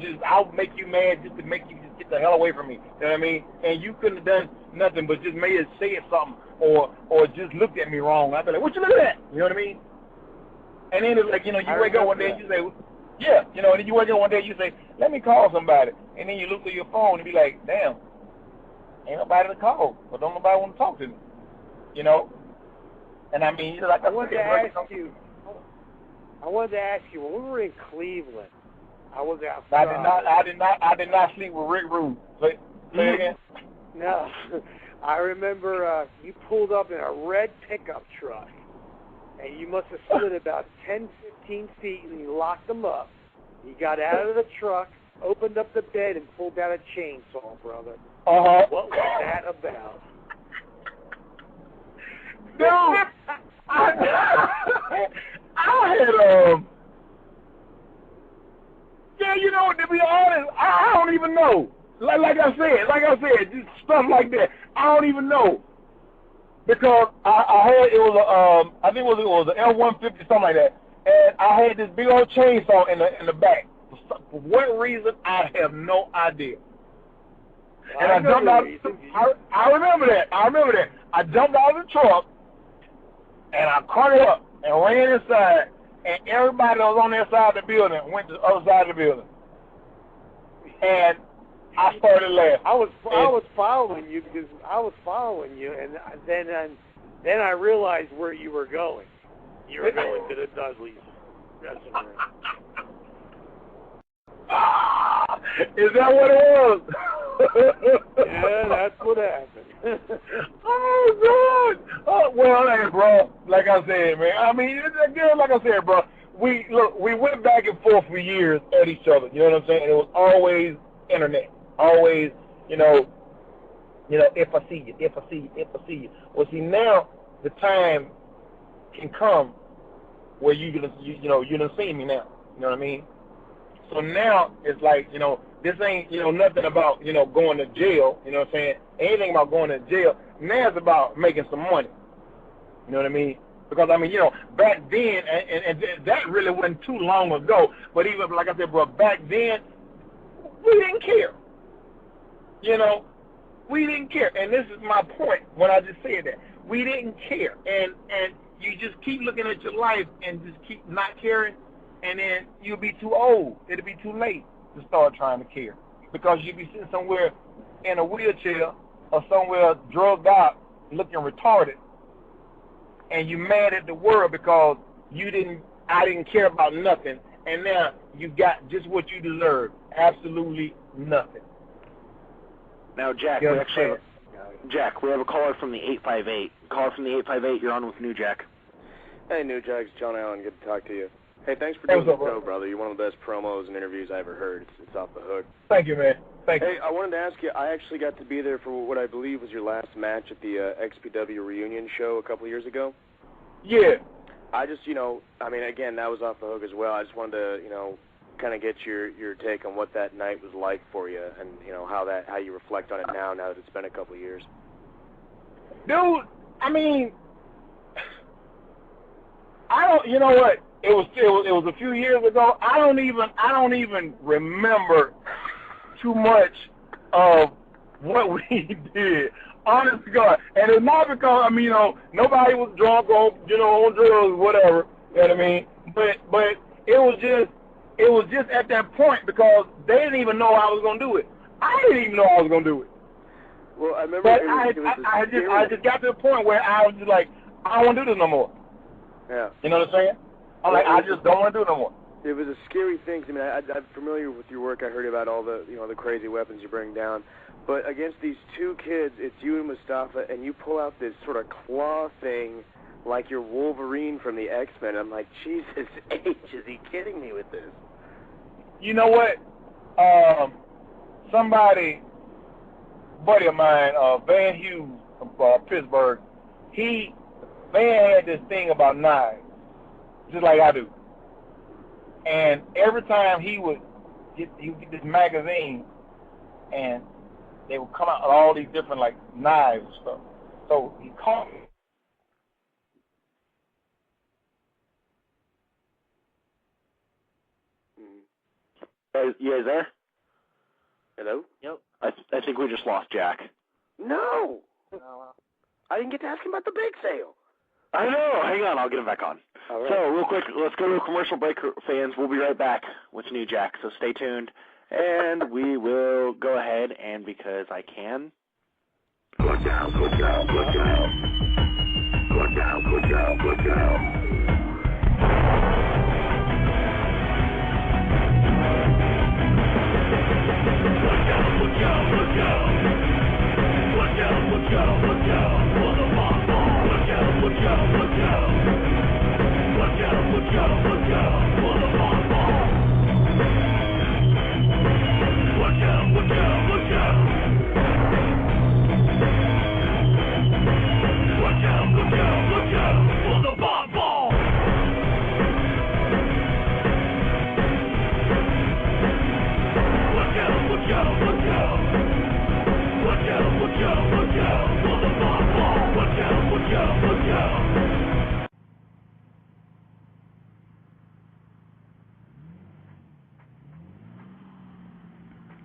make you mad just to make you just get the hell away from me. You know what I mean? And you couldn't have done nothing but just may have said something or just looked at me wrong. I'd be like, what you looking at? You know what I mean? And then it's like, you know, you wake up one day and you say, yeah, you know, and then you wake up one day and you say, let me call somebody. And then you look through your phone and be like, damn, ain't nobody to call, but don't nobody want to talk to me. You know? And I mean, like I wanted to ask you, when we were in Cleveland, I was outside. I did not sleep with Rick Rude. Say it again. No. I remember you pulled up in a red pickup truck. And you must have slid about 10, 15 feet, and you locked them up. You got out of the truck, opened up the bed, and pulled out a chainsaw, brother. Uh-huh. What was that about? Dude, I had, yeah, you know, to be honest, I don't even know. Like I said, just stuff like that. I don't even know. Because I had, it was I think it was an L-150, something like that, and I had this big old chainsaw in the back. For what reason, I have no idea. And I jumped out. I remember that. I jumped out of the truck, and I caught it up and ran inside, and everybody that was on that side of the building went to the other side of the building. And I started laughing. I was following you, and then I realized where you were going. You were going to the Dudley's dressing room. Is that what it was? Yeah, that's what happened. Oh, God. Oh, well, hey, bro, like I said, man, I mean, again, like I said, bro, we went back and forth for years at each other, you know what I'm saying? It was always internet, always, you know, if I see you. Well, see, now the time can come where you done seen me now, you know what I mean? So now it's like, you know, this ain't, you know, nothing about, you know, going to jail, you know what I'm saying? Anything about going to jail. Now it's about making some money. You know what I mean? Because, I mean, you know, back then, and that really wasn't too long ago, but even, like I said, bro, back then, we didn't care. You know, we didn't care. And this is my point when I just said that. We didn't care. And you just keep looking at your life and just keep not caring, and then you'll be too old. It'll be too late to start trying to care. Because you'll be sitting somewhere in a wheelchair or somewhere drugged out looking retarded, and you're mad at the world because I didn't care about nothing, and now you got just what you deserve, absolutely nothing. Now, Jack, we have a caller from the 858. Caller from the 858, you're on with New Jack. Hey, New Jack, it's John Allen. Good to talk to you. Hey, thanks for doing the show, brother. You're one of the best promos and interviews I ever heard. It's off the hook. Thank you, man. Thank you. Hey, I wanted to ask you, I actually got to be there for what I believe was your last match at the XPW reunion show a couple years ago. Yeah. I just, you know, I mean, again, that was off the hook as well. I just wanted to, you know, kind of get your take on what that night was like for you, and, you know, how you reflect on it now that it's been a couple of years. Dude, I mean, you know what? It was a few years ago. I don't even remember too much of what we did. Honest to God. And it's not because, I mean, you know, nobody was drunk or, you know, on drugs, whatever. You know what I mean? But it was just at that point because they didn't even know I was gonna do it. I didn't even know I was gonna do it. Well, I remember. But I just got to the point where I was just like, I don't want to do this no more. Yeah. You know what I'm saying? I'm like, I just don't want to do it no more. It was a scary thing. I mean, I'm familiar with your work. I heard about all the, you know, the crazy weapons you bring down. But against these two kids, it's you and Mustafa, and you pull out this sort of claw thing like you're Wolverine from the X-Men. I'm like, Jesus H, is he kidding me with this? You know what? Somebody buddy of mine, Van Hughes from Pittsburgh, Van had this thing about knives, just like I do. And every time he would get this magazine, and they would come out with all these different, like, knives and stuff. So he called me. You guys there? Hello? Yep. I think we just lost Jack. No! I didn't get to ask him about the bake sale. I know. Hang on. I'll get him back on. All right. So, real quick, let's go to a commercial break, fans. We'll be right back with New Jack, so stay tuned. And we will go ahead, and because I can. Look out, look out, look out. Look out, look out, look out. Look out, look out, look out. Look out, look out, look out. For the bomb bomb. Look out, look out, look out. Look out, look out, look out. For the bomb bomb. Look out, look out, look out. Look out, look out, look out. For the bomb bomb. Look out, look out, look out. Look out, look out, look out. For the bomb bomb. Look out, look out, look out.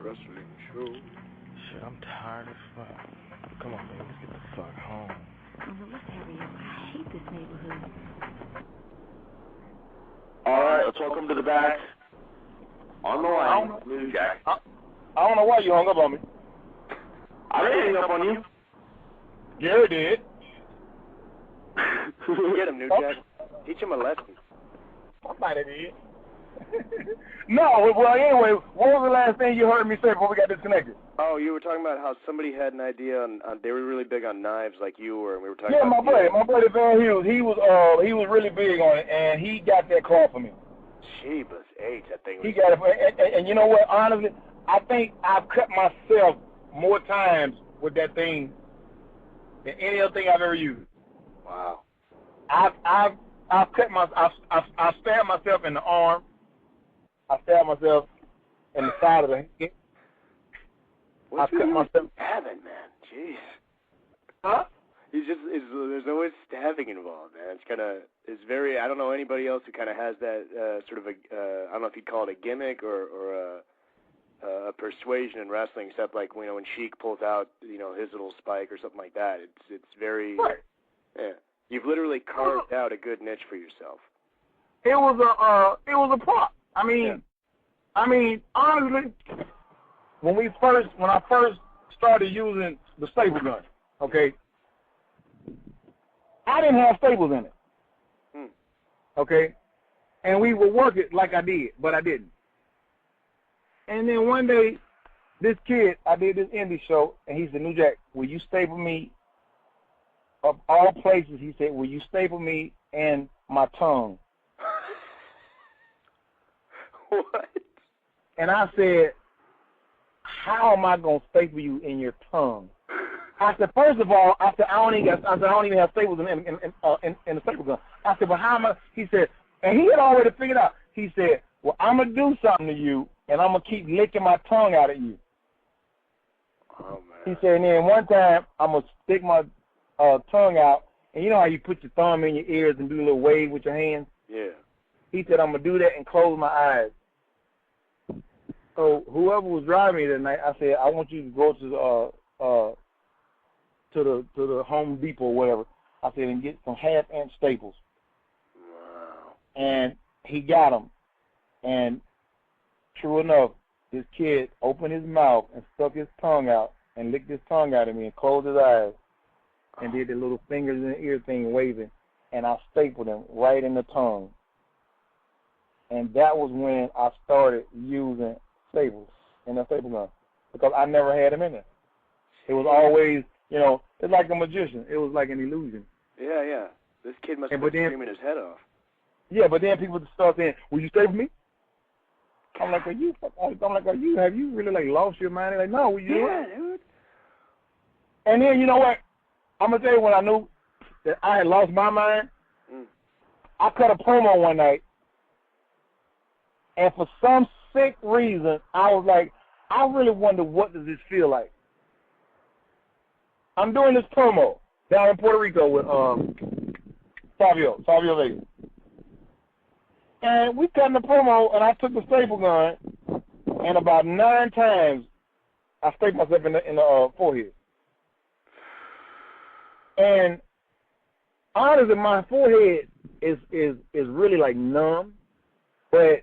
Wrestling show. Shit, I'm tired as fuck. Come on, baby, let's get the fuck home. Oh, well, let's hurry up. I hate this neighborhood. All right, let's welcome to the back. On the line, New Jack. I don't know why you hung up on me. I didn't hang up on you. Gary did. Get him, New Jack. Teach him a lesson. Somebody did. No, well, anyway, what was the last thing you heard me say before we got disconnected? Oh, you were talking about how somebody had an idea on they were really big on knives like you were, and we were talking Yeah, about my buddy Van Hughes, he was really big on it, and he got that call for me. Jeebus H, that thing was... He got it, and you know what, honestly, I think I've cut myself more times with that thing than any other thing I've ever used. Wow. I've stabbed myself in the arm. I stabbed myself in the side of the head. What's I cut myself. Stabbing, man. Jeez. Huh? There's always stabbing involved, man. It's very, I don't know anybody else who kind of has that sort of a, I don't know if you'd call it a gimmick or a persuasion in wrestling, except like, you know, when Sheik pulls out, you know, his little spike or something like that. It's very, right. Yeah. You've literally carved out a good niche for yourself. It was a prop. I mean, honestly, when I first started using the staple gun, okay, I didn't have staples in it, okay, and we would work it like I did, but I didn't. And then one day, this kid, I did this indie show, and he said, New Jack, will you staple me, of all places, he said, will you staple me in my tongue? What? And I said, how am I going to staple you in your tongue? I said, first of all, I don't even have staples in the staple gun. I said, but how am I? He said, and he had already figured out. He said, well, I'm going to do something to you, and I'm going to keep licking my tongue out at you. Oh, man. He said, and then one time, I'm going to stick my tongue out, and you know how you put your thumb in your ears and do a little wave with your hands? Yeah. He said, I'm going to do that and close my eyes. So whoever was driving me that night, I said, I want you to go to the Home Depot or whatever. I said, and get some half-inch staples. Wow. And he got them. And true enough, this kid opened his mouth and stuck his tongue out and licked his tongue out at me and closed his eyes and did the little fingers in the ear thing waving. And I stapled him right in the tongue. And that was when I started using staples in the staple gun, because I never had them in there. It was always, you know, it's like a magician. It was like an illusion. Yeah, yeah. This kid must have been screaming his head off. Yeah, but then people start saying, will you staple me? I'm like, have you really like lost your mind? They're like, no, will you? Yeah, dude. And then, you know what? I'm going to tell you when I knew that I had lost my mind. I cut a promo one night, and for some sick reason, I was like, I really wonder what does this feel like. I'm doing this promo down in Puerto Rico with Savio Vega. And we cut the promo, and I took the staple gun, and about 9 times, I stapled myself in the forehead. And honestly, my forehead is really like numb, but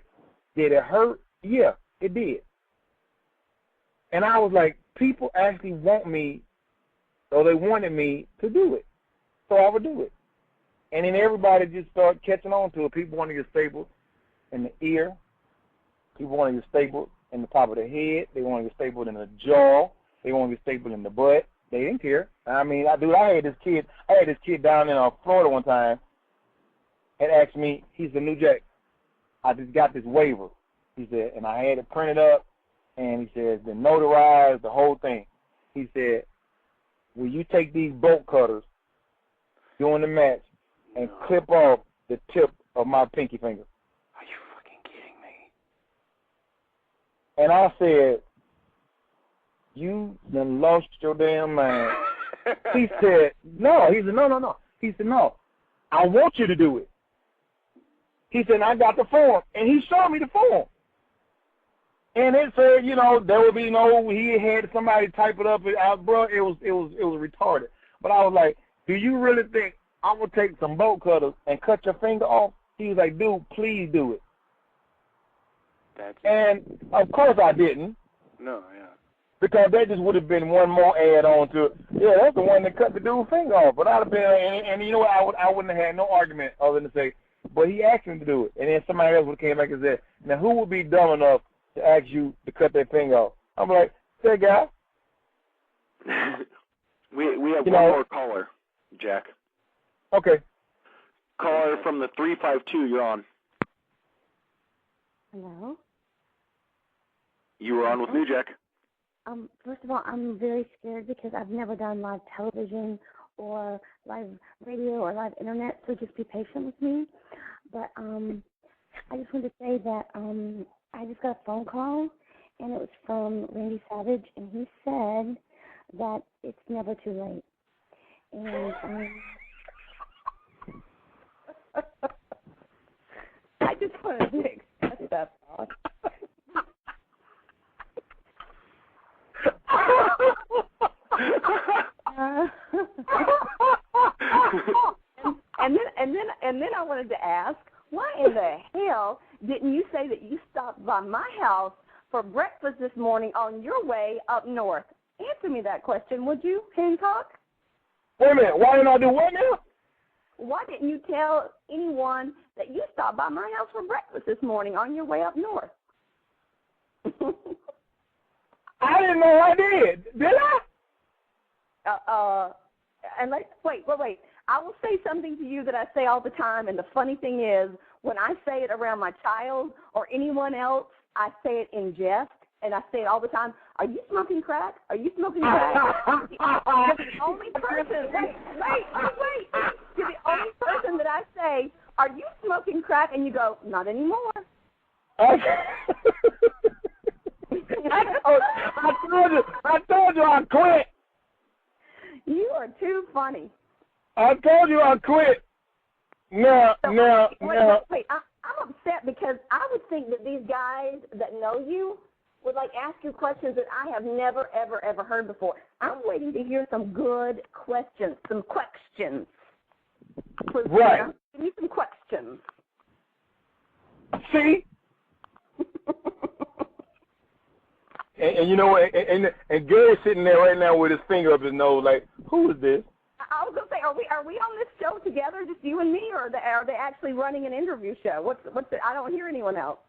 did it hurt? Yeah, it did. And I was like, people actually want me, or they wanted me to do it, so I would do it. And then everybody just started catching on to it. People wanted to get stapled in the ear. People wanted to get stapled in the top of the head. They wanted to get stapled in the jaw. They wanted to get stapled in the butt. They didn't care. I mean, I had this kid down in Florida one time and asked me, he's the New Jack. I just got this waiver. He said, and I had it printed up, and he said, it's been notarized, the whole thing. He said, will you take these bolt cutters during the match and clip off the tip of my pinky finger? Are you fucking kidding me? And I said, you done lost your damn mind. He said, no. He said, no. He said, no. I want you to do it. He said, I got the form. And he showed me the form. And it said, you know, there would be no, he had somebody type it up. Bro, it was retarded. But I was like, do you really think I'm going to take some bolt cutters and cut your finger off? He was like, dude, please do it. And, of course, I didn't. No, yeah. Because that just would have been one more add-on to it. Yeah, that's the one that cut the dude's finger off. But I'd have been, and you know what, I wouldn't have had no argument other than to say, but he asked him to do it. And then somebody else would have came back and said, now who would be dumb enough to ask you to cut their finger off? I'm like, that guy. we have one more caller, Jack. Okay. Caller from the 352, you're on. Hello? You were on with New Jack. First of all, I'm very scared because I've never done live television or live radio or live internet, so just be patient with me. But I just wanted to say that I just got a phone call, and it was from Randy Savage, and he said that it's never too late. And I just wanted to express that thought. And then I wanted to ask, why in the hell didn't you say that you stopped by my house for breakfast this morning on your way up north? Answer me that question, would you, Hancock? Wait a minute. Why didn't I do what now? Why didn't you tell anyone that you stopped by my house for breakfast this morning on your way up north? I didn't know I did. Did I? Wait. I will say something to you that I say all the time, and the funny thing is, when I say it around my child or anyone else, I say it in jest, and I say it all the time. Are you smoking crack? Are you smoking crack? You're the only person. Wait. You're the only person that I say, are you smoking crack? And you go, not anymore. Okay. I told you I quit. You are too funny. I told you I quit. No. Wait. I'm upset because I would think that these guys that know you would ask you questions that I have never, ever heard before. I'm waiting to hear some good questions, Please, right. Give me some questions. See? and you know what? And Gary's sitting there right now with his finger up his nose, like, who is this? I was gonna say, are we on this show together, just you and me, or are they actually running an interview show? What's I don't hear anyone else.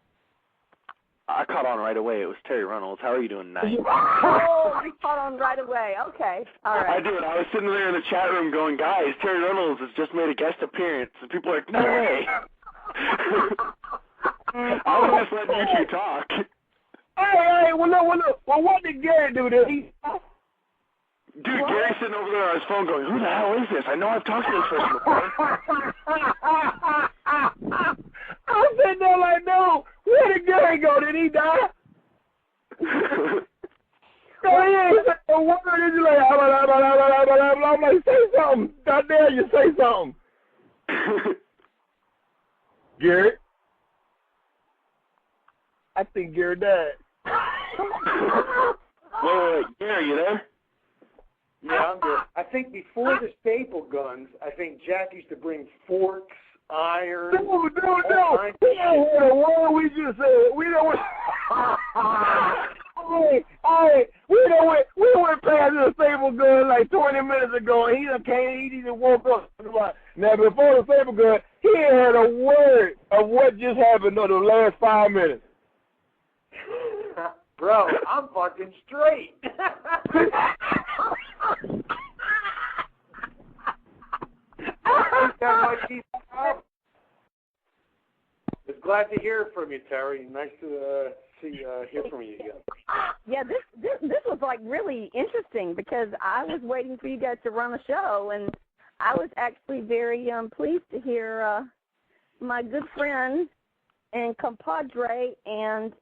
I caught on right away. It was Terry Reynolds. How are you doing tonight? Oh, you caught on right away. Okay, all right. I did. I was sitting there in the chat room going, guys, Terry Reynolds has just made a guest appearance. And people are like, no way. I was just letting you two talk. Hey, well, look. Well, what did Gary do? Dude, Gary's sitting over there on his phone going, who the hell is this? I know I've talked to this person before. I'm sitting there like, no, where did Gary go? Did he die? So he ain't saying a word. He's like, I'm like, say something. I dare you, say something. Gary? I think Gary died. Wait, Gary, you there? Yeah, I'm good. I think before the staple guns, I think Jack used to bring forks, iron. No. We don't hear the word we just said. We don't. We went past the staple gun like 20 minutes ago, and he done came. He just woke up. Now before the staple gun, he ain't had a word of what just happened in the last 5 minutes. Bro, I'm fucking straight. It's glad to hear from you, Terry. Nice to hear from you again. Yeah, this was like really interesting because I was waiting for you guys to run a show, and I was actually very pleased to hear my good friend and compadre and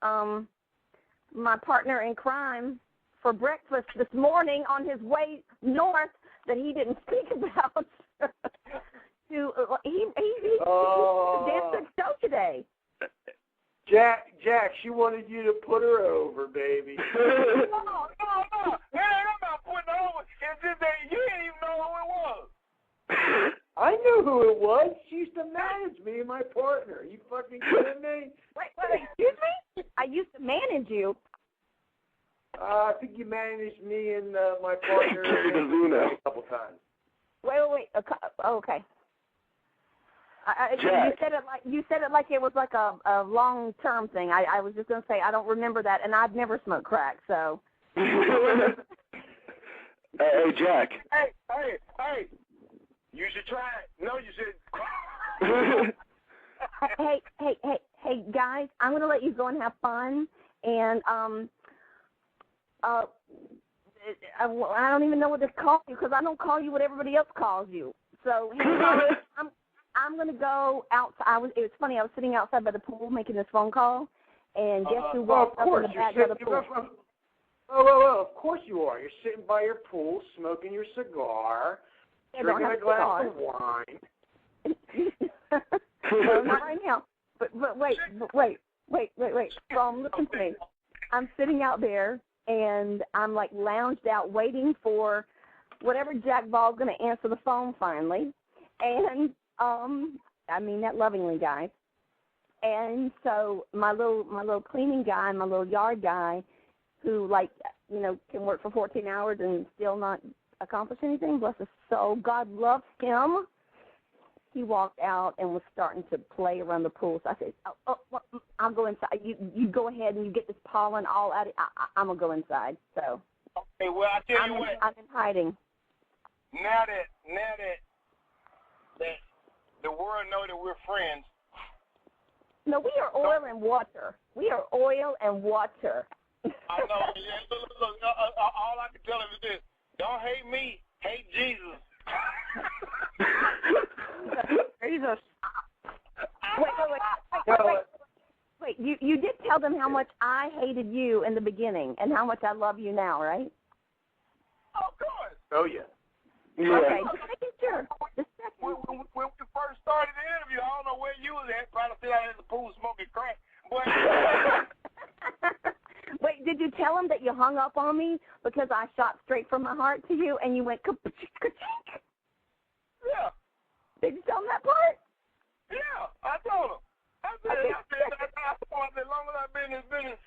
my partner in crime for breakfast this morning on his way north that he didn't speak about. He danced the show today. Jack, she wanted you to put her over, baby. No. It ain't about putting her over. It's just that you didn't even know who it was. I knew who it was. She used to manage me and my partner. You fucking kidding me? Wait, excuse me? I used to manage you. I think you managed me and my partner a couple times. Wait. Okay. You said it like it was like a long-term thing. I was just going to say I don't remember that, and I've never smoked crack, so. Hey, Jack. Hey. You should try it. No, you shouldn't. Hey, guys, I'm going to let you go and have fun, and I don't even know what to call you because I don't call you what everybody else calls you. So, hey, I'm going to go outside. It was funny. I was sitting outside by the pool making this phone call, and guess who walked up in the back of the pool? Oh, of course you are. You're sitting by your pool, smoking your cigar, drinking a glass of wine. No, not right now. But wait. Listen to me. I'm sitting out there, and I'm like lounged out waiting for whatever Jack Ball's going to answer the phone finally. And I mean that lovingly, guys. And so my little cleaning guy, my little yard guy, who can work for 14 hours and still not accomplish anything, bless his soul, God loves him. He walked out and was starting to play around the pool. So I said, I'll go inside. You go ahead and you get this pollen all out. I'm going to go inside. So okay, well, I tell you what. I'm in hiding. Now that the world know that we're friends. No, we are oil and water. We are oil and water. I know. Yeah, look, all I can tell him is this. Don't hate me. Hate Jesus. Jesus. Wait. You did tell them how much I hated you in the beginning and how much I love you now, right? Of course. Oh, yeah. Okay, just making sure. When we first started the interview, I don't know where you was at, probably still out in the pool smoking crack. But wait, did you tell him that you hung up on me because I shot straight from my heart to you and you went ka-chink? Yeah. Did you tell him that part? Yeah, I told him. I said, as long as I've been in this business,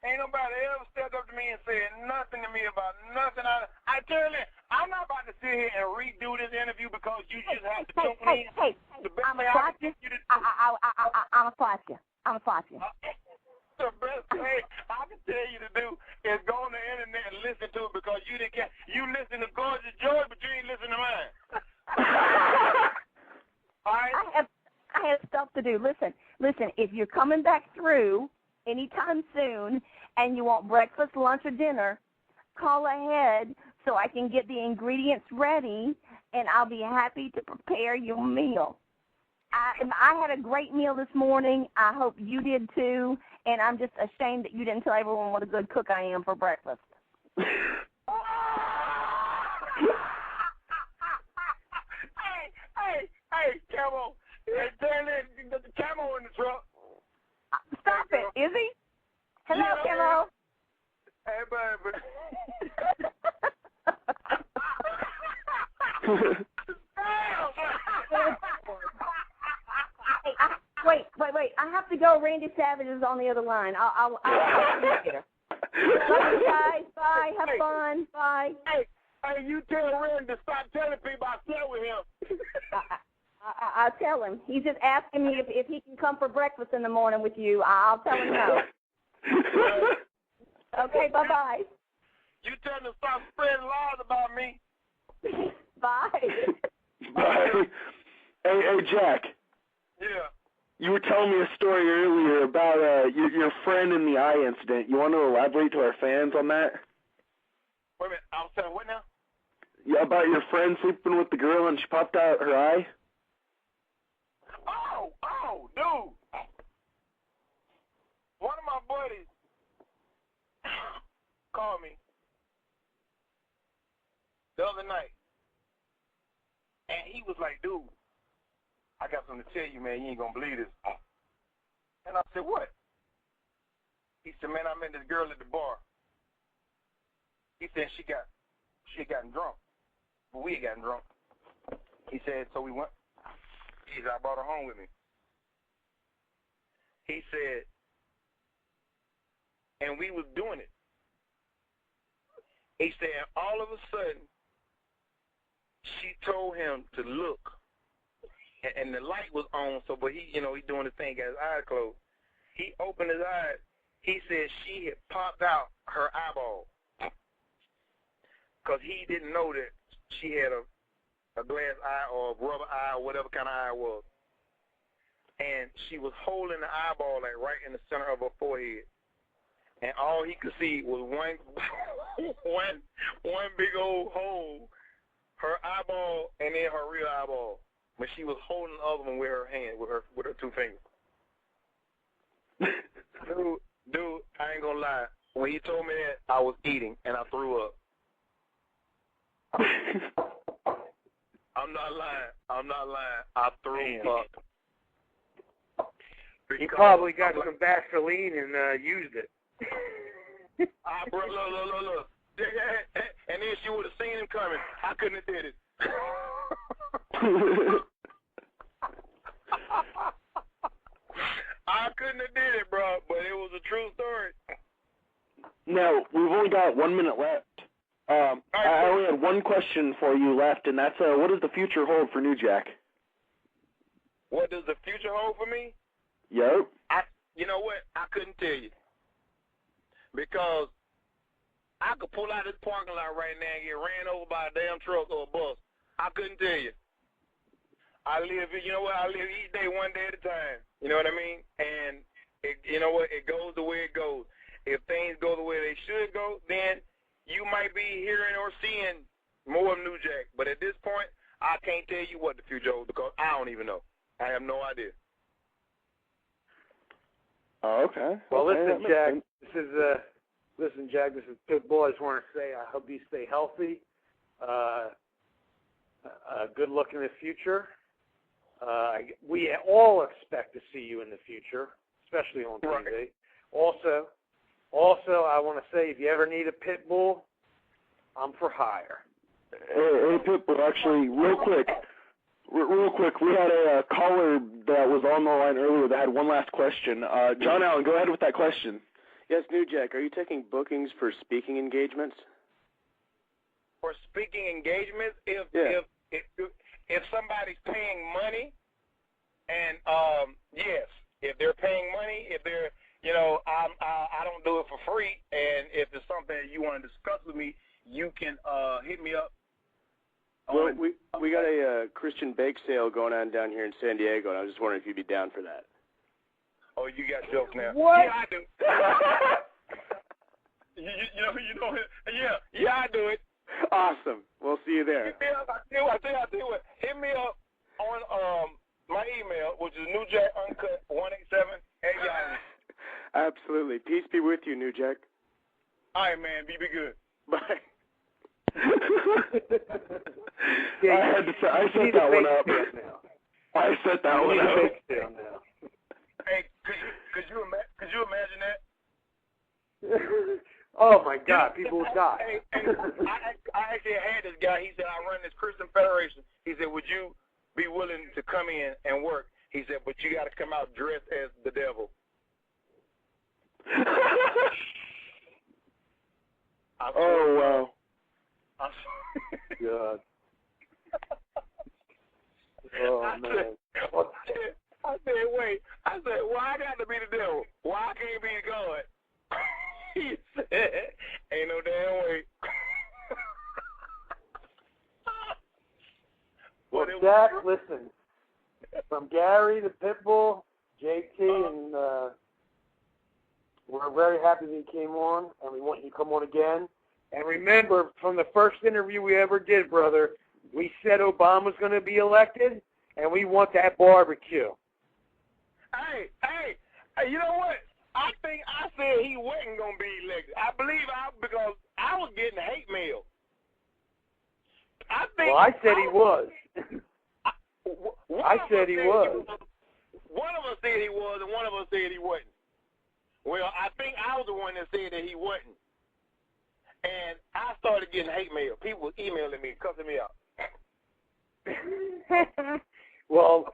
ain't nobody ever stepped up to me and said nothing to me about nothing. I tell you, I'm not about to sit here and redo this interview because you just have to jump in. Hey, I'm going to slap you. I'm going to slap you. The best thing I can tell you to do is go on the internet and listen to it because you didn't get. You listen to Gorgeous Joy, but you ain't listen to mine. All right? I have stuff to do. Listen, if you're coming back through anytime soon and you want breakfast, lunch, or dinner, call ahead so I can get the ingredients ready, and I'll be happy to prepare your meal. I had a great meal this morning. I hope you did too, and I'm just ashamed that you didn't tell everyone what a good cook I am for breakfast. Hey, Camo. Hey, you got the Camo in the truck. Stop it, is he? Hello, yeah, Camo. Hey, baby. Wait. I have to go. Randy Savage is on the other line. I'll see you later. Love you guys. Bye. Have fun. Bye. Hey, you tell Randy to stop telling people I slept with him. I'll tell him. He's just asking me if he can come for breakfast in the morning with you. I'll tell him no. Okay, bye-bye. You tell him to stop spreading lies about me. Bye. Bye. Hey, Jack. Yeah. You were telling me a story earlier about your friend in the eye incident. You want to elaborate to our fans on that? Wait a minute. I was saying what now? Yeah, about your friend sleeping with the girl and she popped out her eye? Oh, dude. One of my buddies called me the other night, and he was like, dude, I got something to tell you, man. You ain't going to believe this. And I said, what? He said, man, I met this girl at the bar. He said she had gotten drunk, but we had gotten drunk. He said, so we went. He said, I brought her home with me. He said, and we was doing it. He said, all of a sudden, she told him to look, and the light was on, so, but he doing the thing, got his eyes closed. He opened his eyes. He said she had popped out her eyeball because he didn't know that she had a glass eye or a rubber eye or whatever kind of eye it was. And she was holding the eyeball like right in the center of her forehead. And all he could see was one big old hole, her eyeball and then her real eyeball. But she was holding the other one with her hand, with her two fingers. Dude, I ain't gonna lie. When he told me that, I was eating and I threw up. I'm not lying. I threw up. He probably got some Vaseline and used it. Bro, look. And then she would have seen him coming. I couldn't have did it. I couldn't have did it, bro, but it was a true story. Now, we've only got 1 minute left. I only had one question for you left, and that's what does the future hold for New Jack? What does the future hold for me? Yep. You know what? I couldn't tell you. Because I could pull out this parking lot right now and get ran over by a damn truck or a bus. I couldn't tell you. I live each day one day at a time. You know what I mean? And you know what? It goes the way it goes. If things go the way they should go, then you might be hearing or seeing more of New Jack. But at this point, I can't tell you what the future holds because I don't even know. I have no idea. Oh, okay. Well, okay, listen, Jack. This is Pitbull. I just want to say I hope you stay healthy. Good luck in the future. We all expect to see you in the future, especially on TV. Right. Also, I want to say if you ever need a Pitbull, I'm for hire. Hey, Pitbull, actually, real quick, we had a caller that was on the line earlier that had one last question. John Allen, go ahead with that question. Yes, New Jack, are you taking bookings for speaking engagements? For speaking engagements, if somebody's paying money, and yes, if they're paying money, if they're I don't do it for free, and if it's something that you want to discuss with me, you can hit me up. Well, we got a Christian bake sale going on down here in San Diego, and I was just wondering if you'd be down for that. Oh, you got jokes now. What? Yeah, I do. Yeah, I do it. you there. Hit me up. I tell you what. Hit me up on my email, which is newjackuncut187@yahoo. Absolutely. Peace be with you, New Jack. All right, man. Be good. Bye. I set that one up. I set that one up. Hey, could you imagine that? Oh my God, people would die. Hey, I actually had this guy. He said, I run this Christian Federation. He said, would you be willing to come in and work? He said, but you got to come out dressed as the devil. Oh, wow. God. Oh, man. I said, wait. I said, why I got to be the devil? Why I can't be God? He said, ain't no damn way. Well, Jack, listen. From Gary to Pitbull, JT, and we're very happy that he came on, and we want you to come on again. And remember, from the first interview we ever did, brother, we said Obama's going to be elected, and we want that barbecue. Hey, you know what? I think I said he wasn't going to be elected. I believe because I was getting hate mail. I said he was. I said he was. One of us said he was, and one of us said he wasn't. Well, I think I was the one that said that he wasn't. And I started getting hate mail. People were emailing me, cussing me out. Well,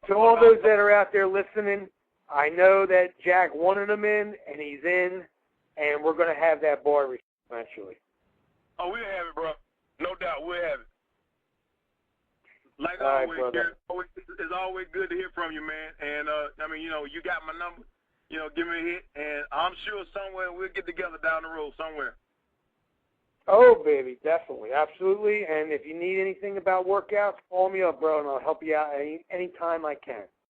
to all those that are out there listening, I know that Jack wanted him in, and he's in, and we're going to have that barbecue eventually. Oh, we'll have it, bro. No doubt, we'll have it. Like all always, right, Gary, it's always good to hear from you, man. And, I mean, you got my number. Give me a hit, and I'm sure somewhere we'll get together down the road somewhere. Oh, baby, definitely, absolutely. And if you need anything about workouts, call me up, bro, and I'll help you out anytime I can.